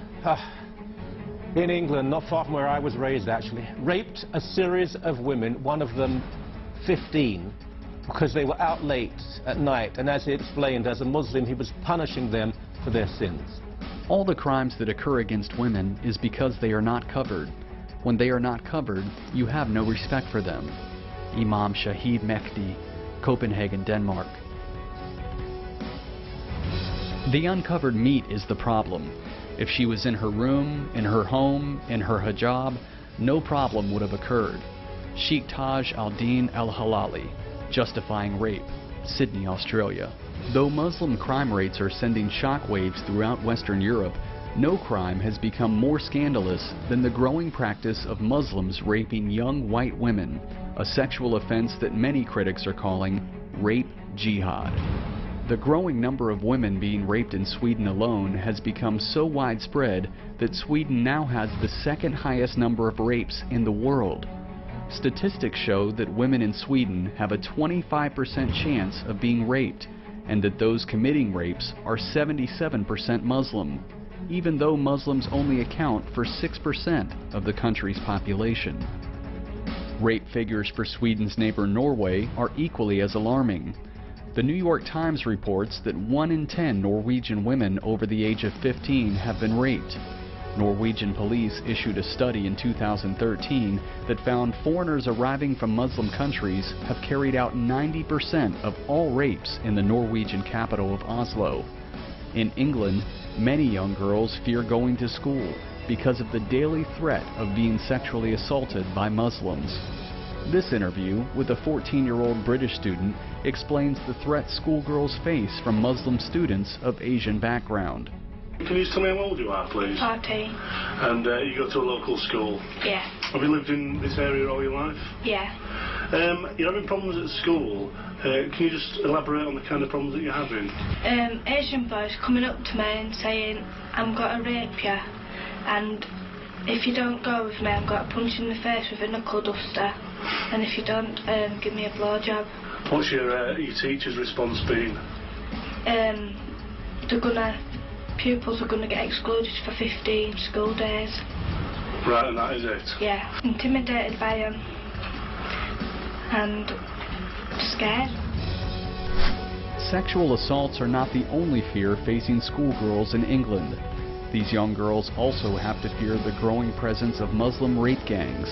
in England, not far from where I was raised actually, raped a series of women, one of them 15, because they were out late at night, and as he explained, as a Muslim, he was punishing them for their sins. All the crimes that occur against women is because they are not covered. When they are not covered, you have no respect for them. Imam Shahid Mehdi, Copenhagen, Denmark. The uncovered meat is the problem. If she was in her room, in her home, in her hijab, no problem would have occurred. Sheikh Taj al-Din al-Halali, justifying rape, Sydney, Australia. Though Muslim crime rates are sending shockwaves throughout Western Europe, no crime has become more scandalous than the growing practice of Muslims raping young white women, a sexual offense that many critics are calling rape jihad. The growing number of women being raped in Sweden alone has become so widespread that Sweden now has the second highest number of rapes in the world. Statistics show that women in Sweden have a 25% chance of being raped, and that those committing rapes are 77% Muslim, even though Muslims only account for 6% of the country's population. Rape figures for Sweden's neighbor Norway are equally as alarming. The New York Times reports that 1 in 10 Norwegian women over the age of 15 have been raped. Norwegian police issued a study in 2013 that found foreigners arriving from Muslim countries have carried out 90% of all rapes in the Norwegian capital of Oslo. In England, many young girls fear going to school because of the daily threat of being sexually assaulted by Muslims. This interview with a 14-year-old British student explains the threat schoolgirls face from Muslim students of Asian background. Can you just tell me how old you are, please? 14. And you go to a local school? Yeah. Have you lived in this area all your life? Yeah. You're having problems at school. Can you just elaborate on the kind of problems that you're having? Asian boys coming up to me and saying, I'm going to rape you, and if you don't go with me, I'm going to punch you in the face with a knuckle duster, and if you don't, give me a blowjob. What's your teacher's response been? Pupils are going to get excluded for 15 school days. Right, and that is it? Yeah. Intimidated by them and scared. Sexual assaults are not the only fear facing schoolgirls in England. These young girls also have to fear the growing presence of Muslim rape gangs.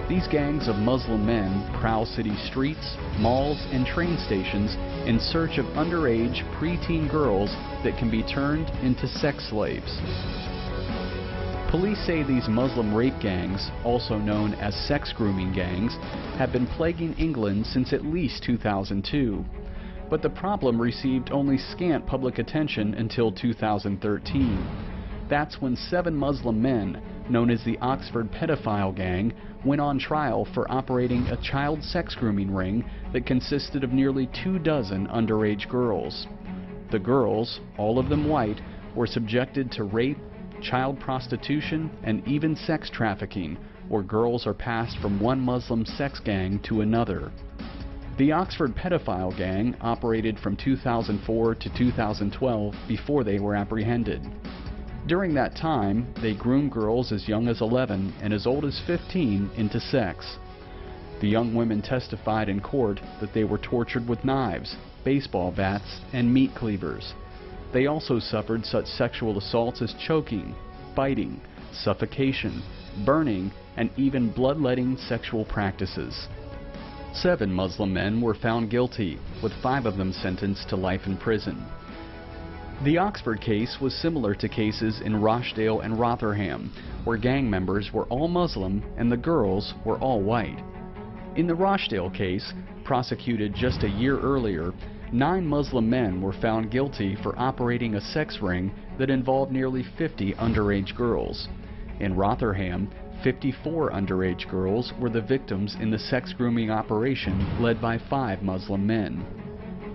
These gangs of Muslim men prowl city streets, malls, and train stations in search of underage preteen girls that can be turned into sex slaves. Police say these Muslim rape gangs, also known as sex grooming gangs, have been plaguing England since at least 2002. But the problem received only scant public attention until 2013. That's when 7 Muslim men, known as the Oxford Pedophile Gang, went on trial for operating a child sex grooming ring that consisted of nearly 24 underage girls. The girls, all of them white, were subjected to rape, child prostitution, and even sex trafficking, where girls are passed from one Muslim sex gang to another. The Oxford Pedophile Gang operated from 2004 to 2012 before they were apprehended. During that time, they groomed girls as young as 11 and as old as 15 into sex. The young women testified in court that they were tortured with knives, baseball bats, and meat cleavers. They also suffered such sexual assaults as choking, biting, suffocation, burning, and even bloodletting sexual practices. 7 Muslim men were found guilty, with 5 of them sentenced to life in prison. The Oxford case was similar to cases in Rochdale and Rotherham, where gang members were all Muslim and the girls were all white. In the Rochdale case, prosecuted just a year earlier, 9 Muslim men were found guilty for operating a sex ring that involved nearly 50 underage girls. In Rotherham, 54 underage girls were the victims in the sex grooming operation led by 5 Muslim men.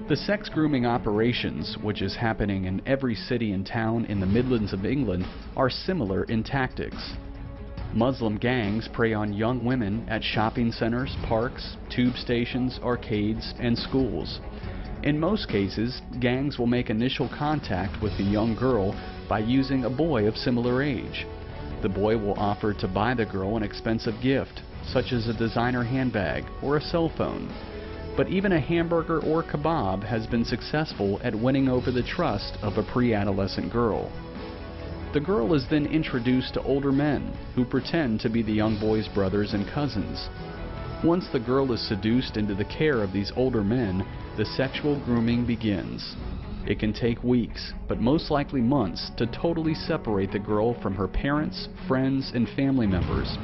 The sex grooming operations, which is happening in every city and town in the Midlands of England, are similar in tactics. Muslim gangs prey on young women at shopping centers, parks, tube stations, arcades, and schools. In most cases, gangs will make initial contact with the young girl by using a boy of similar age. The boy will offer to buy the girl an expensive gift, such as a designer handbag or a cell phone. But even a hamburger or kebab has been successful at winning over the trust of a pre-adolescent girl. The girl is then introduced to older men who pretend to be the young boy's brothers and cousins. Once the girl is seduced into the care of these older men, the sexual grooming begins. It can take weeks, but most likely months, to totally separate the girl from her parents, friends, and family members.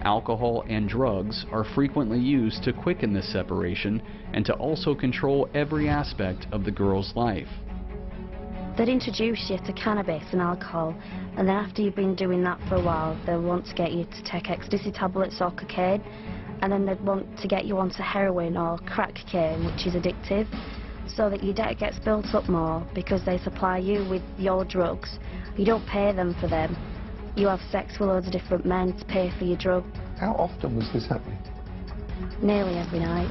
Alcohol and drugs are frequently used to quicken this separation and to also control every aspect of the girl's life. They'd introduce you to cannabis and alcohol, and then after you've been doing that for a while, they'll want to get you to take ecstasy tablets or cocaine, and then they'd want to get you onto heroin or crack cocaine, which is addictive. so that your debt gets built up more because they supply you with your drugs. You don't pay them for them. You have sex with loads of different men to pay for your drug. How often was this happening? Nearly every night.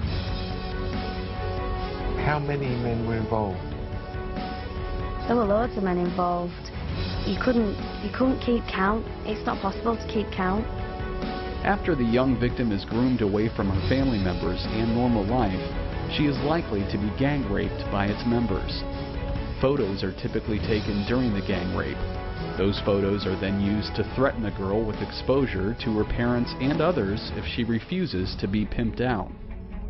How many men were involved? There were loads of men involved. You couldn't keep count. It's not possible to keep count. After the young victim is groomed away from her family members and normal life, she is likely to be gang raped by its members. Photos are typically taken during the gang rape. Those photos are then used to threaten the girl with exposure to her parents and others if she refuses to be pimped out.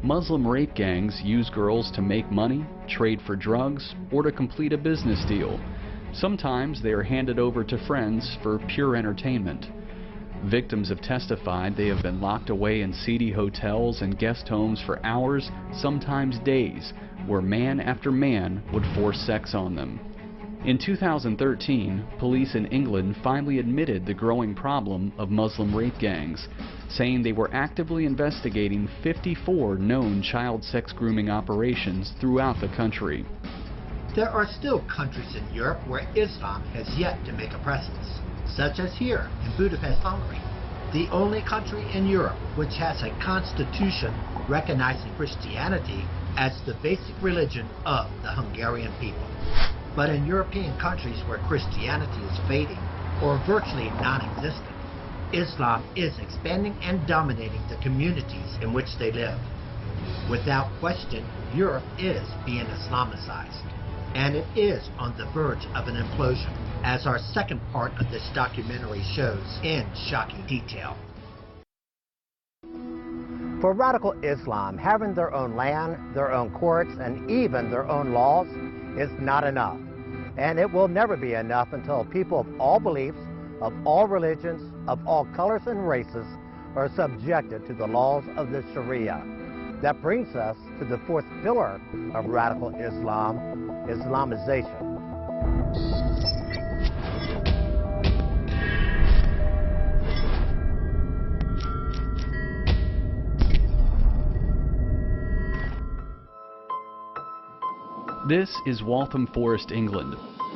Muslim rape gangs use girls to make money, trade for drugs, or to complete a business deal. Sometimes they are handed over to friends for pure entertainment. Victims have testified they have been locked away in seedy hotels and guest homes for hours, sometimes days, where man after man would force sex on them. In 2013, police in England finally admitted the growing problem of Muslim rape gangs, saying they were actively investigating 54 known child sex grooming operations throughout the country. There are still countries in Europe where Islam has yet to make a presence, such as here in Budapest, Hungary, the only country in Europe which has a constitution recognizing Christianity as the basic religion of the Hungarian people. But in European countries where Christianity is fading or virtually non-existent, Islam is expanding and dominating the communities in which they live. Without question, Europe is being Islamicized, and it is on the verge of an implosion, as our second part of this documentary shows in shocking detail. For radical Islam, having their own land, their own courts, and even their own laws is not enough. And it will never be enough until people of all beliefs, of all religions, of all colors and races are subjected to the laws of the Sharia. That brings us to the fourth pillar of radical Islam, Islamization. This is Waltham Forest, England.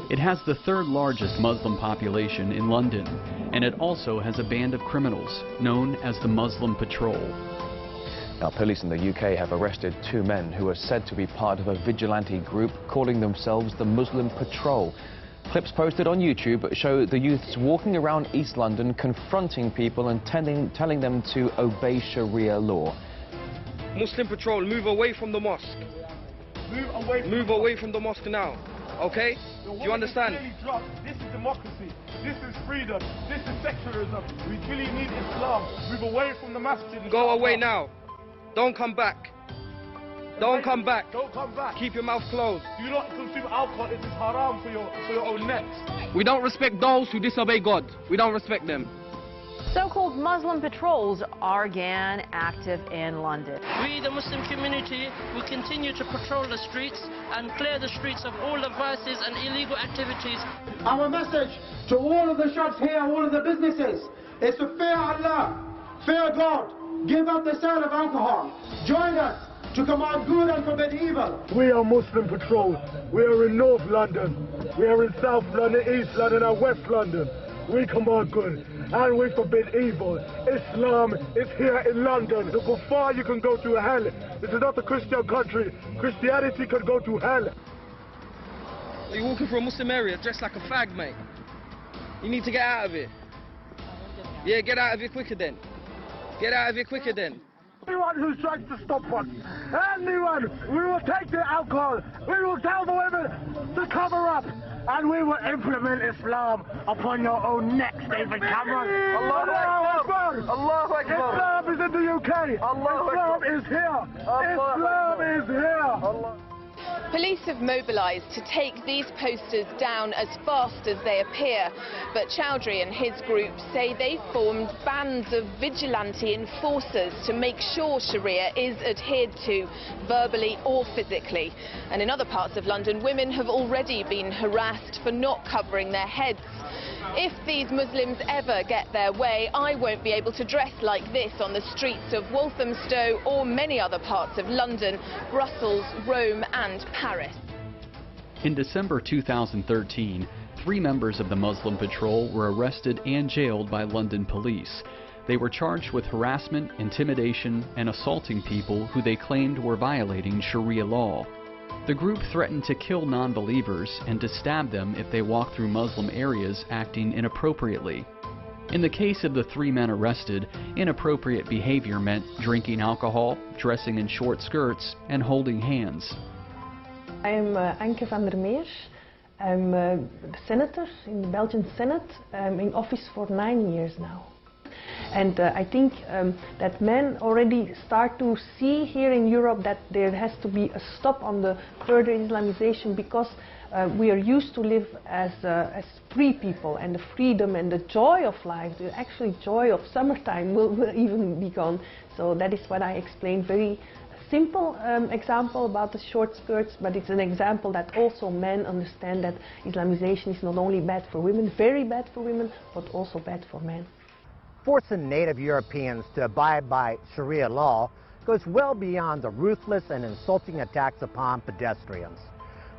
It has the third largest Muslim population in London, and it also has a band of criminals known as the Muslim Patrol. Now, police in the UK have arrested 2 men who are said to be part of a vigilante group calling themselves the Muslim Patrol. Clips posted on YouTube show the youths walking around East London confronting people and telling them to obey Sharia law. Muslim Patrol, move away from the mosque. Move away from the mosque now, okay? Do you understand? This is democracy, this is freedom, this is secularism. We really need Islam. Move away from the masjid. Go away now. Don't come back. Don't come back. Don't come back. Keep your mouth closed. Do not consume alcohol. It is haram for your own necks. We don't respect those who disobey God. We don't respect them. So-called Muslim patrols are again active in London. We, the Muslim community, will continue to patrol the streets and clear the streets of all the vices and illegal activities. Our message to all of the shops here, all of the businesses, is to fear Allah, fear God, give up the sale of alcohol, join us to command good and forbid evil. We are Muslim Patrol. We are in North London. We are in South London, East London and West London. We command good and we forbid evil. Islam is here in London. The kuffar, you can go to hell. This is not a Christian country. Christianity can go to hell. You're walking through a Muslim area dressed like a fag, mate. You need to get out of it. Yeah, get out of it quicker then. Get out of it quicker then. Anyone who tries to stop us, anyone, we will take the alcohol, we will tell the women to cover up, and we will implement Islam upon your own necks, David Cameron. Allahu Akbar! Allahu Akbar! Islam is in the UK! Islam is here! Islam is here! Police have mobilised to take these posters down as fast as they appear, but Chowdhury and his group say they formed bands of vigilante enforcers to make sure Sharia is adhered to, verbally or physically. And in other parts of London, women have already been harassed for not covering their heads. If these Muslims ever get their way, I won't be able to dress like this on the streets of Walthamstow or many other parts of London, Brussels, Rome and Paris. Paris. In December 2013, 3 members of the Muslim Patrol were arrested and jailed by London police. They were charged with harassment, intimidation, and assaulting people who they claimed were violating Sharia law. The group threatened to kill non-believers and to stab them if they walked through Muslim areas acting inappropriately. In the case of the 3 men arrested, inappropriate behavior meant drinking alcohol, dressing in short skirts, and holding hands. I'm Anke van der Meer. I'm a senator in the Belgian Senate. I'm in office for 9 years now. And I think that men already start to see here in Europe that there has to be a stop on the further Islamization, because we are used to live as free people, and the freedom and the joy of life, the actual joy of summertime will even be gone. So that is what I explained. Very simple example about the short skirts, but it's an example that also men understand that Islamization is not only bad for women, very bad for women, but also bad for men. Forcing native Europeans to abide by Sharia law goes well beyond the ruthless and insulting attacks upon pedestrians.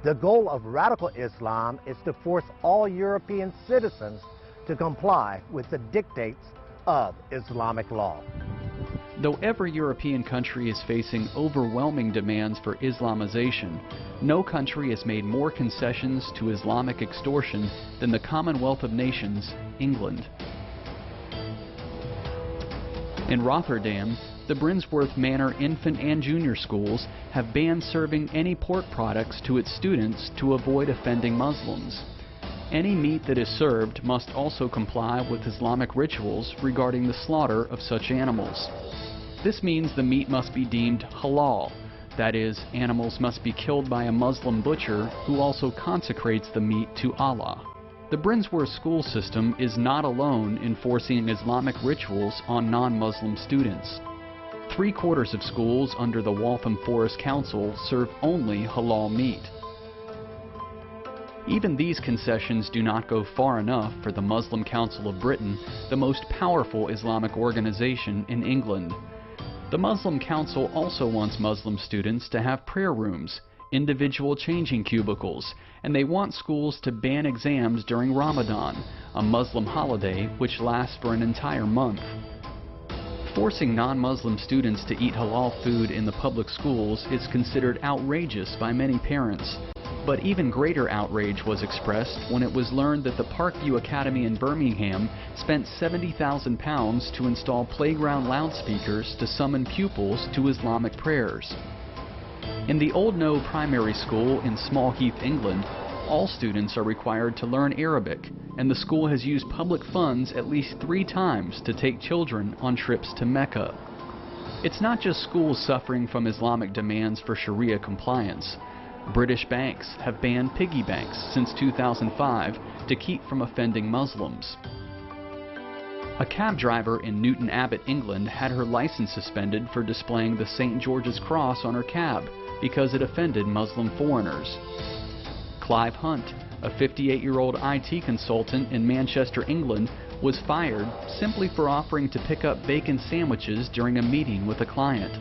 The goal of radical Islam is to force all European citizens to comply with the dictates of Islamic law. Though every European country is facing overwhelming demands for Islamization, no country has made more concessions to Islamic extortion than the Commonwealth of Nations, England. In Rotterdam, the Brinsworth Manor infant and junior schools have banned serving any pork products to its students to avoid offending Muslims. Any meat that is served must also comply with Islamic rituals regarding the slaughter of such animals. This means the meat must be deemed halal, that is, animals must be killed by a Muslim butcher who also consecrates the meat to Allah. The Brinsworth school system is not alone in forcing Islamic rituals on non-Muslim students. 3/4 of schools under the Waltham Forest Council serve only halal meat. Even these concessions do not go far enough for the Muslim Council of Britain, the most powerful Islamic organization in England. The Muslim Council also wants Muslim students to have prayer rooms, individual changing cubicles, and they want schools to ban exams during Ramadan, a Muslim holiday which lasts for an entire month. Forcing non-Muslim students to eat halal food in the public schools is considered outrageous by many parents. But even greater outrage was expressed when it was learned that the Parkview Academy in Birmingham spent £70,000 to install playground loudspeakers to summon pupils to Islamic prayers. In the Old No Primary School in Small Heath, England, all students are required to learn Arabic, and the school has used public funds at least 3 times to take children on trips to Mecca. It's not just schools suffering from Islamic demands for Sharia compliance. British banks have banned piggy banks since 2005 to keep from offending Muslims. A cab driver in Newton Abbot, England had her license suspended for displaying the St. George's Cross on her cab because it offended Muslim foreigners. Clive Hunt, a 58-year-old IT consultant in Manchester, England, was fired simply for offering to pick up bacon sandwiches during a meeting with a client.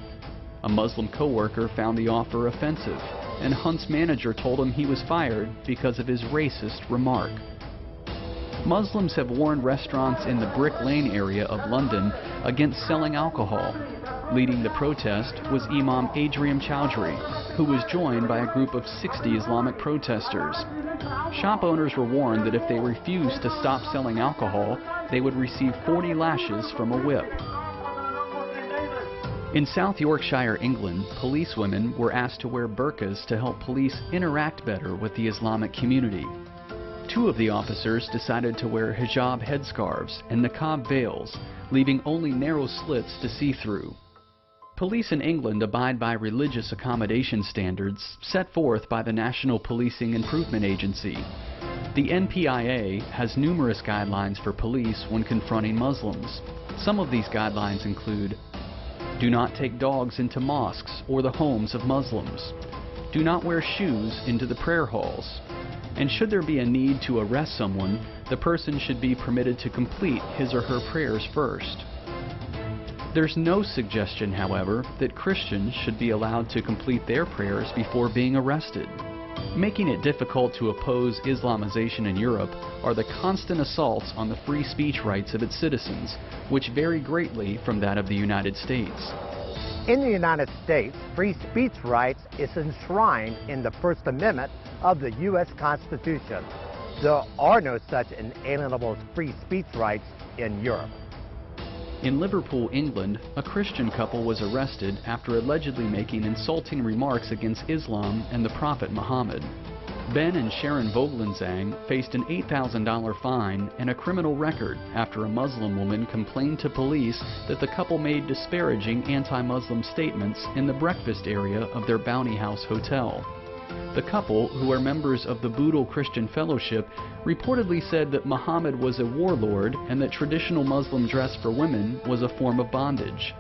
A Muslim co-worker found the offer offensive, and Hunt's manager told him he was fired because of his racist remark. Muslims have warned restaurants in the Brick Lane area of London against selling alcohol. Leading the protest was Imam Adrian Chowdhury, who was joined by a group of 60 Islamic protesters. Shop owners were warned that if they refused to stop selling alcohol, they would receive 40 lashes from a whip. In South Yorkshire, England, policewomen were asked to wear burqas to help police interact better with the Islamic community. 2 of the officers decided to wear hijab headscarves and niqab veils, leaving only narrow slits to see through. Police in England abide by religious accommodation standards set forth by the National Policing Improvement Agency. The NPIA has numerous guidelines for police when confronting Muslims. Some of these guidelines include: do not take dogs into mosques or the homes of Muslims. Do not wear shoes into the prayer halls. And should there be a need to arrest someone, the person should be permitted to complete his or her prayers first. There's no suggestion, however, that Christians should be allowed to complete their prayers before being arrested. Making it difficult to oppose Islamization in Europe are the constant assaults on the free speech rights of its citizens, which vary greatly from that of the United States. In the United States, free speech rights is enshrined in the First Amendment of the U.S. Constitution. There are no such inalienable free speech rights in Europe. In Liverpool, England, a Christian couple was arrested after allegedly making insulting remarks against Islam and the Prophet Muhammad. Ben and Sharon Vogelenzang faced an $8,000 fine and a criminal record after a Muslim woman complained to police that the couple made disparaging anti-Muslim statements in the breakfast area of their Bounty House hotel. The couple, who are members of the Boodle Christian Fellowship, reportedly said that Muhammad was a warlord and that traditional Muslim dress for women was a form of bondage.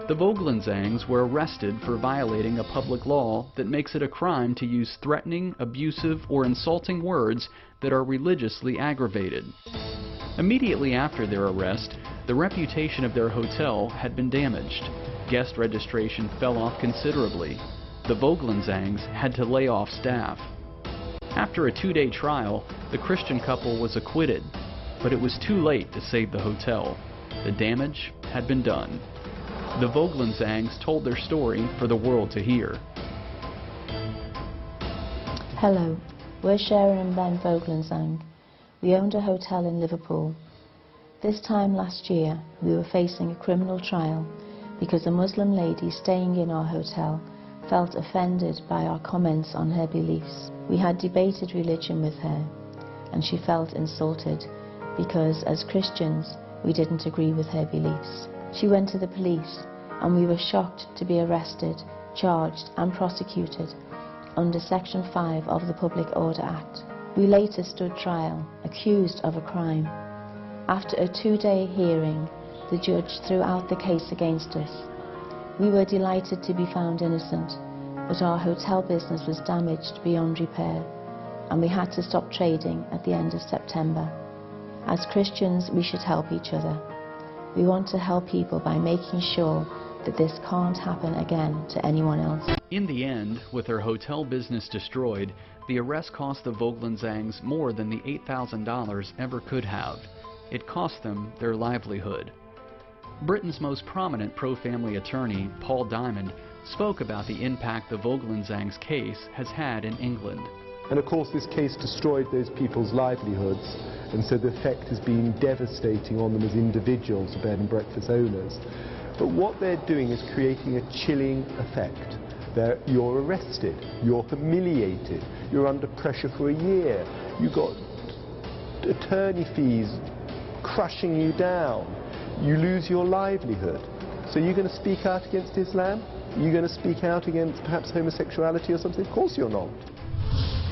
The Vogelenzangs were arrested for violating a public law that makes it a crime to use threatening, abusive, or insulting words that are religiously aggravated. Immediately after their arrest, the reputation of their hotel had been damaged. Guest registration fell off considerably. The Vogelenzangs had to lay off staff. After a 2-day trial, the Christian couple was acquitted, but it was too late to save the hotel. The damage had been done. The Vogelenzangs told their story for the world to hear. Hello, we're Sharon and Ben Vogelenzang. We owned a hotel in Liverpool. This time last year, we were facing a criminal trial because a Muslim lady staying in our hotel felt offended by our comments on her beliefs. We had debated religion with her, and she felt insulted because, as Christians, we didn't agree with her beliefs. She went to the police, and we were shocked to be arrested, charged and prosecuted under Section 5 of the Public Order Act. We later stood trial, accused of a crime. After a 2-day hearing, the judge threw out the case against us. We were delighted to be found innocent, but our hotel business was damaged beyond repair, and we had to stop trading at the end of September. As Christians, we should help each other. We want to help people by making sure that this can't happen again to anyone else. In the end, with their hotel business destroyed, the arrest cost the Vogelenzangs more than the $8,000 ever could have. It cost them their livelihood. Britain's most prominent pro-family attorney, Paul Diamond, spoke about the impact the Vogelenzangs' case has had in England. And of course this case destroyed those people's livelihoods, and so the effect has been devastating on them as individuals, bed and breakfast owners. But what they're doing is creating a chilling effect. You're arrested, you're humiliated, you're under pressure for a year, you've got attorney fees crushing you down. You lose your livelihood. So you're going to speak out against Islam? You're going to speak out against perhaps homosexuality or something? Of course you're not.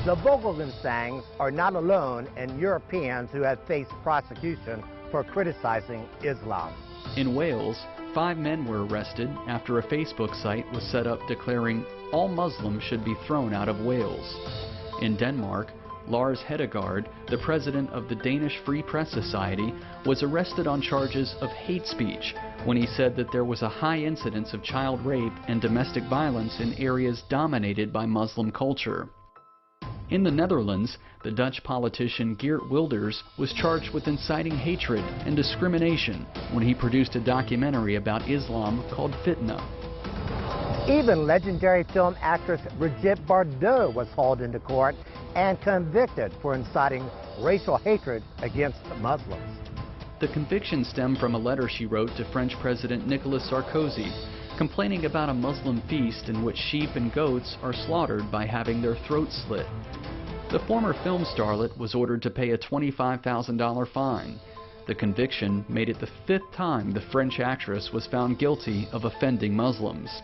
The Vogelenzangs are not alone in Europeans who have faced prosecution for criticizing Islam. In Wales, 5 men were arrested after a Facebook site was set up declaring all Muslims should be thrown out of Wales. In Denmark, Lars Hedegaard, the president of the Danish Free Press Society, was arrested on charges of hate speech when he said that there was a high incidence of child rape and domestic violence in areas dominated by Muslim culture. In the Netherlands, the Dutch politician Geert Wilders was charged with inciting hatred and discrimination when he produced a documentary about Islam called Fitna. Even legendary film actress Brigitte Bardot was hauled into court and convicted for inciting racial hatred against Muslims. The conviction stemmed from a letter she wrote to French President Nicolas Sarkozy, complaining about a Muslim feast in which sheep and goats are slaughtered by having their throats slit. The former film starlet was ordered to pay a $25,000 fine. The conviction made it the 5th time the French actress was found guilty of offending Muslims.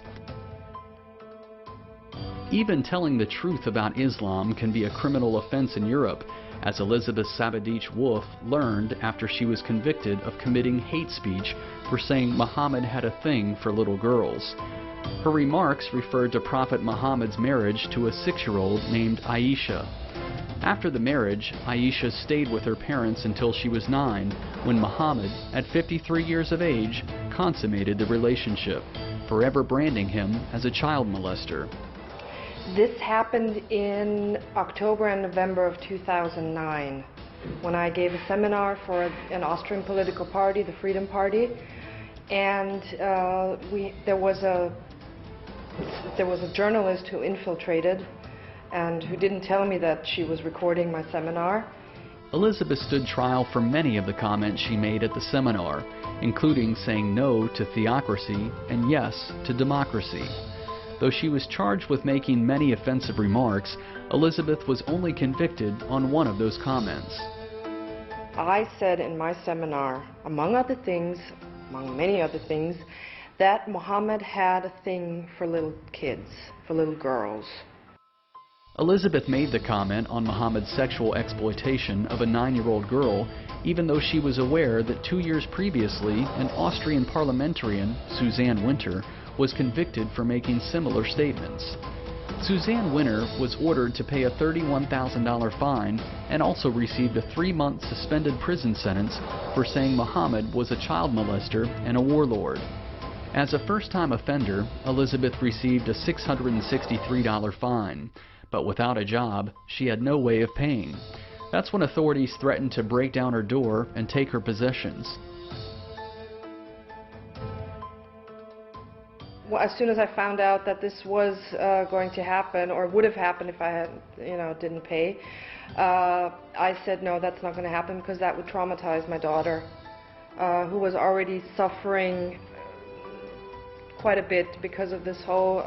Even telling the truth about Islam can be a criminal offense in Europe, as Elizabeth Sabadich-Wolff learned after she was convicted of committing hate speech for saying Muhammad had a thing for little girls. Her remarks referred to Prophet Muhammad's marriage to a 6-year-old named Aisha. After the marriage, Aisha stayed with her parents until she was 9, when Muhammad, at 53 years of age, consummated the relationship, forever branding him as a child molester. This happened in October and November of 2009, when I gave a seminar for an Austrian political party, the Freedom Party, and there was a journalist who infiltrated and who didn't tell me that she was recording my seminar. Elizabeth stood trial for many of the comments she made at the seminar, including saying no to theocracy and yes to democracy. Though she was charged with making many offensive remarks, Elizabeth was only convicted on one of those comments. I said in my seminar, among other things, among many other things, that Muhammad had a thing for little kids, for little girls. Elizabeth made the comment on Muhammad's sexual exploitation of a 9-year-old girl, even though she was aware that 2 years previously, an Austrian parliamentarian, Susanne Winter, was convicted for making similar statements. Susanne Winter was ordered to pay a $31,000 fine and also received a 3-month suspended prison sentence for saying Muhammad was a child molester and a warlord. As a first-time offender, Elizabeth received a $663 fine, but without a job, she had no way of paying. That's when authorities threatened to break down her door and take her possessions. Well, as soon as I found out that this was going to happen, or would have happened if I had, didn't pay, I said no, that's not going to happen, because that would traumatize my daughter, who was already suffering quite a bit because of this whole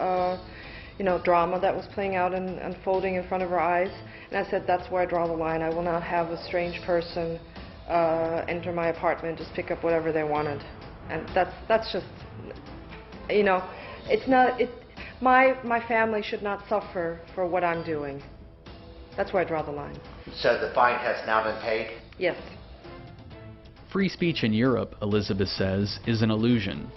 drama that was playing out and unfolding in front of her eyes. And I said, that's where I draw the line. I will not have a strange person enter my apartment, just pick up whatever they wanted. And that's just, it's not, my family should not suffer for what I'm doing. That's where I draw the line. So the fine has now been paid? Yes. Free speech in Europe, Elizabeth says, is an illusion.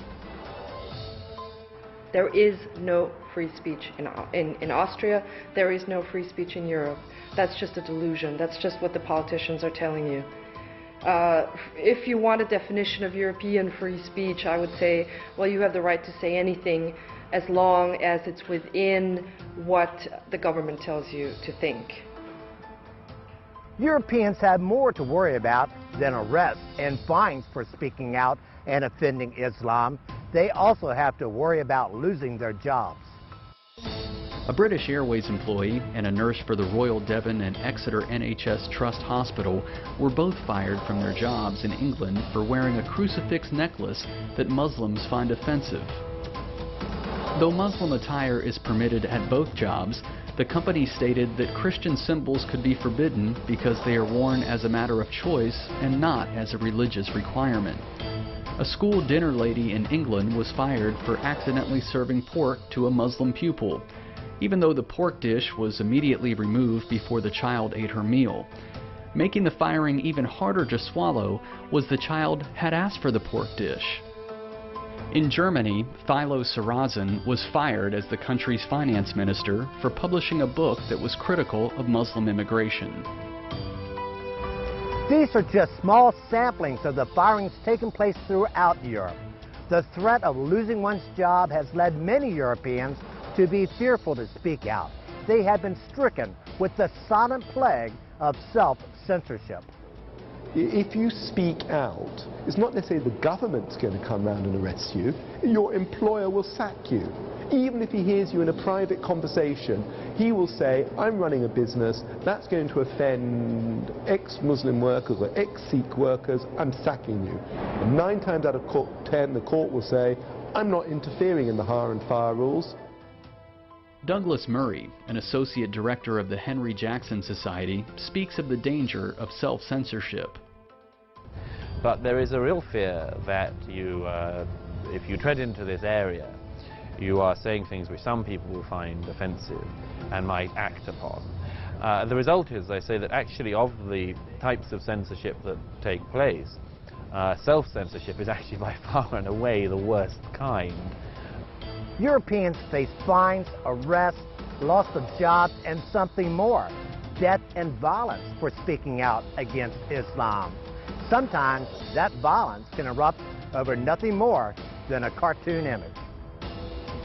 There is no free speech in Austria. There is no free speech in Europe. That's just a delusion. That's just what the politicians are telling you. If you want a definition of European free speech, I would say, well, you have the right to say anything as long as it's within what the government tells you to think. Europeans have more to worry about than arrests and fines for speaking out and offending Islam. They also have to worry about losing their jobs. A British Airways employee and a nurse for the Royal Devon and Exeter NHS Trust Hospital were both fired from their jobs in England for wearing a crucifix necklace that Muslims find offensive. Though Muslim attire is permitted at both jobs, the company stated that Christian symbols could be forbidden because they are worn as a matter of choice and not as a religious requirement. A school dinner lady in England was fired for accidentally serving pork to a Muslim pupil, even though the pork dish was immediately removed before the child ate her meal. Making the firing even harder to swallow was the child had asked for the pork dish. In Germany, Thilo Sarrazin was fired as the country's finance minister for publishing a book that was critical of Muslim immigration. These are just small samplings of the firings taking place throughout Europe. The threat of losing one's job has led many Europeans to be fearful to speak out. They have been stricken with the silent plague of self-censorship. If you speak out, it's not necessarily the government's going to come round and arrest you. Your employer will sack you. Even if he hears you in a private conversation, he will say, I'm running a business, that's going to offend ex-Muslim workers or ex-Sikh workers, I'm sacking you. And 9 times out of 10, the court will say, I'm not interfering in the hire and fire rules. Douglas Murray, an associate director of the Henry Jackson Society, speaks of the danger of self-censorship. But there is a real fear that if you tread into this area, you are saying things which some people will find offensive and might act upon. The result is, I say, that actually of the types of censorship that take place, self-censorship is actually by far and away the worst kind. Europeans face fines, arrests, loss of jobs, and something more. death and violence for speaking out against Islam. Sometimes that violence can erupt over nothing more than a cartoon image.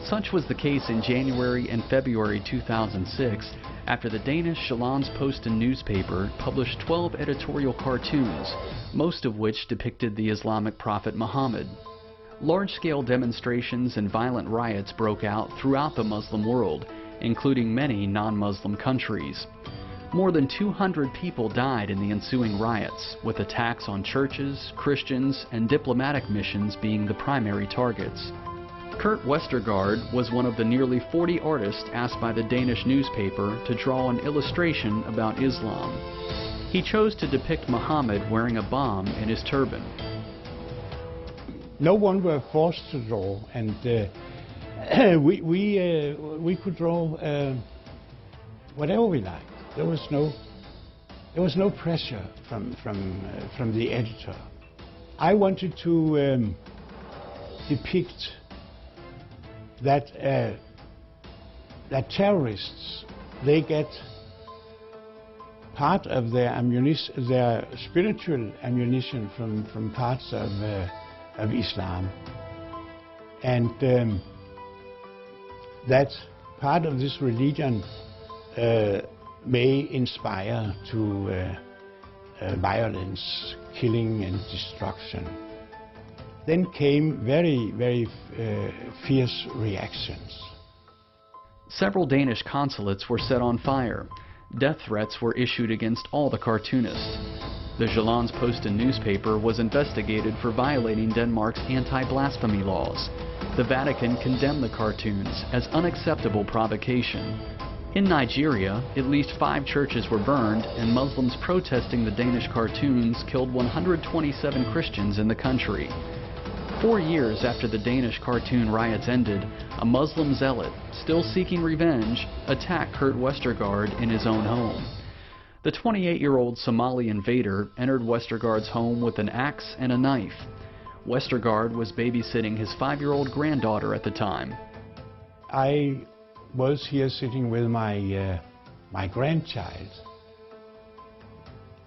Such was the case in January and February 2006 after the Danish Jyllands-Posten newspaper published 12 editorial cartoons, most of which depicted the Islamic prophet Muhammad. Large-scale demonstrations and violent riots broke out throughout the Muslim world, including many non-Muslim countries. More than 200 people died in the ensuing riots, with attacks on churches, Christians, and diplomatic missions being the primary targets. Kurt Westergaard was one of the nearly 40 artists asked by the Danish newspaper to draw an illustration about Islam. He chose to depict Muhammad wearing a bomb in his turban. No one were forced to draw, and we could draw whatever we liked. There was no pressure from the editor. I wanted to depict that terrorists, they get part of their ammunition, their spiritual ammunition from parts of Islam, and that part of this religion may inspire to violence, killing and destruction. Then came very fierce reactions. Several Danish consulates were set on fire. Death threats were issued against all the cartoonists. The Jyllands-Posten newspaper was investigated for violating Denmark's anti-blasphemy laws. The Vatican condemned the cartoons as unacceptable provocation. In Nigeria, at least 5 churches were burned, and Muslims protesting the Danish cartoons killed 127 Christians in the country. 4 years after the Danish cartoon riots ended, a Muslim zealot, still seeking revenge, attacked Kurt Westergaard in his own home. The 28-year-old Somali invader entered Westergaard's home with an axe and a knife. Westergaard was babysitting his 5-year-old granddaughter at the time. I was here sitting with my grandchild,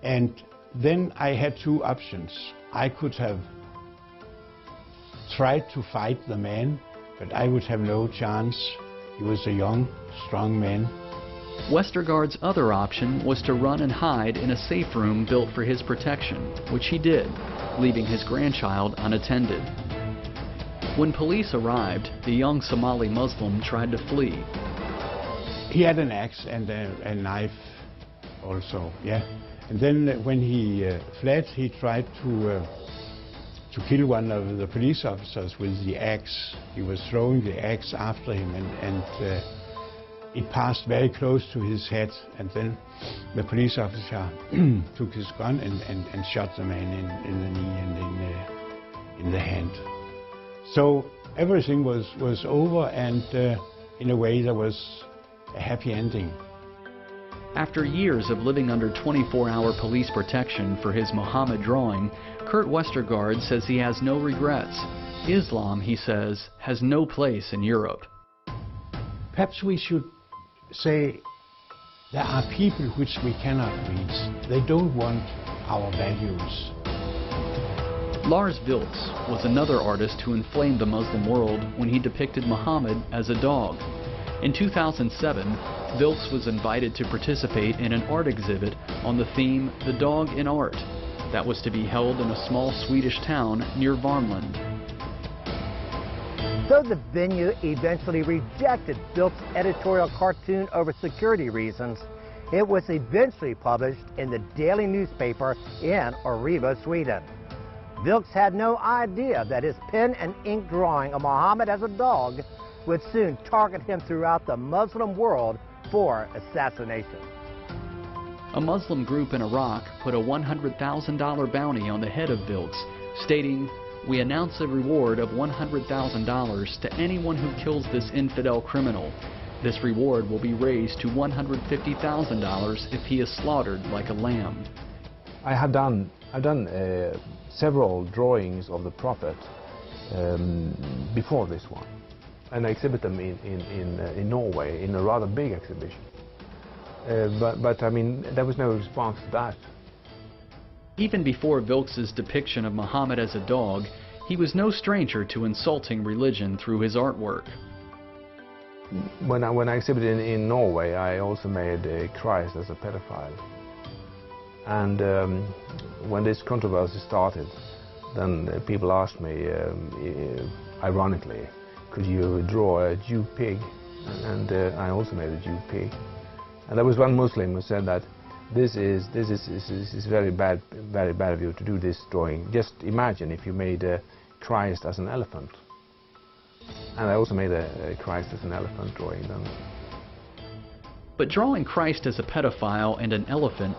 and then I had 2 options. I could have tried to fight the man, but I would have no chance. He was a young, strong man. Westergaard's other option was to run and hide in a safe room built for his protection, which he did, leaving his grandchild unattended. When police arrived, the young Somali Muslim tried to flee. He had an axe and a knife also, yeah. And then when he fled, he tried to kill one of the police officers with the axe. He was throwing the axe after him, and it passed very close to his head, and then the police officer took his gun and shot the man in the knee and in the hand. So everything was over, and in a way there was a happy ending. After years of living under 24-hour police protection for his Muhammad drawing, Kurt Westergaard says he has no regrets. Islam, he says, has no place in Europe. Perhaps we should say there are people which we cannot reach. They don't want our values. Lars Vilks was another artist who inflamed the Muslim world when he depicted Muhammad as a dog. In 2007, Vilks was invited to participate in an art exhibit on the theme The Dog in Art that was to be held in a small Swedish town near Värmland. Though the venue eventually rejected Vilks' editorial cartoon over security reasons, it was eventually published in the daily newspaper in Europa, Sweden. Vilks had no idea that his pen and ink drawing of Muhammad as a dog would soon target him throughout the Muslim world for assassination. A Muslim group in Iraq put a $100,000 bounty on the head of Vilks, stating, "We announce a reward of $100,000 to anyone who kills this infidel criminal. This reward will be raised to $150,000 if he is slaughtered like a lamb." I've done several drawings of the Prophet before this one, and I exhibit them in Norway in a rather big exhibition. But I mean, there was no response to that. Even before Wilkes's depiction of Muhammad as a dog, he was no stranger to insulting religion through his artwork. When I exhibited in Norway, I also made Christ as a pedophile. And when this controversy started, then people asked me, ironically, could you draw a Jew pig? And I also made a Jew pig. And there was one Muslim who said that this is very bad of you to do this drawing. Just imagine if you made Christ as an elephant. And I also made a Christ as an elephant drawing then. But drawing Christ as a pedophile and an elephant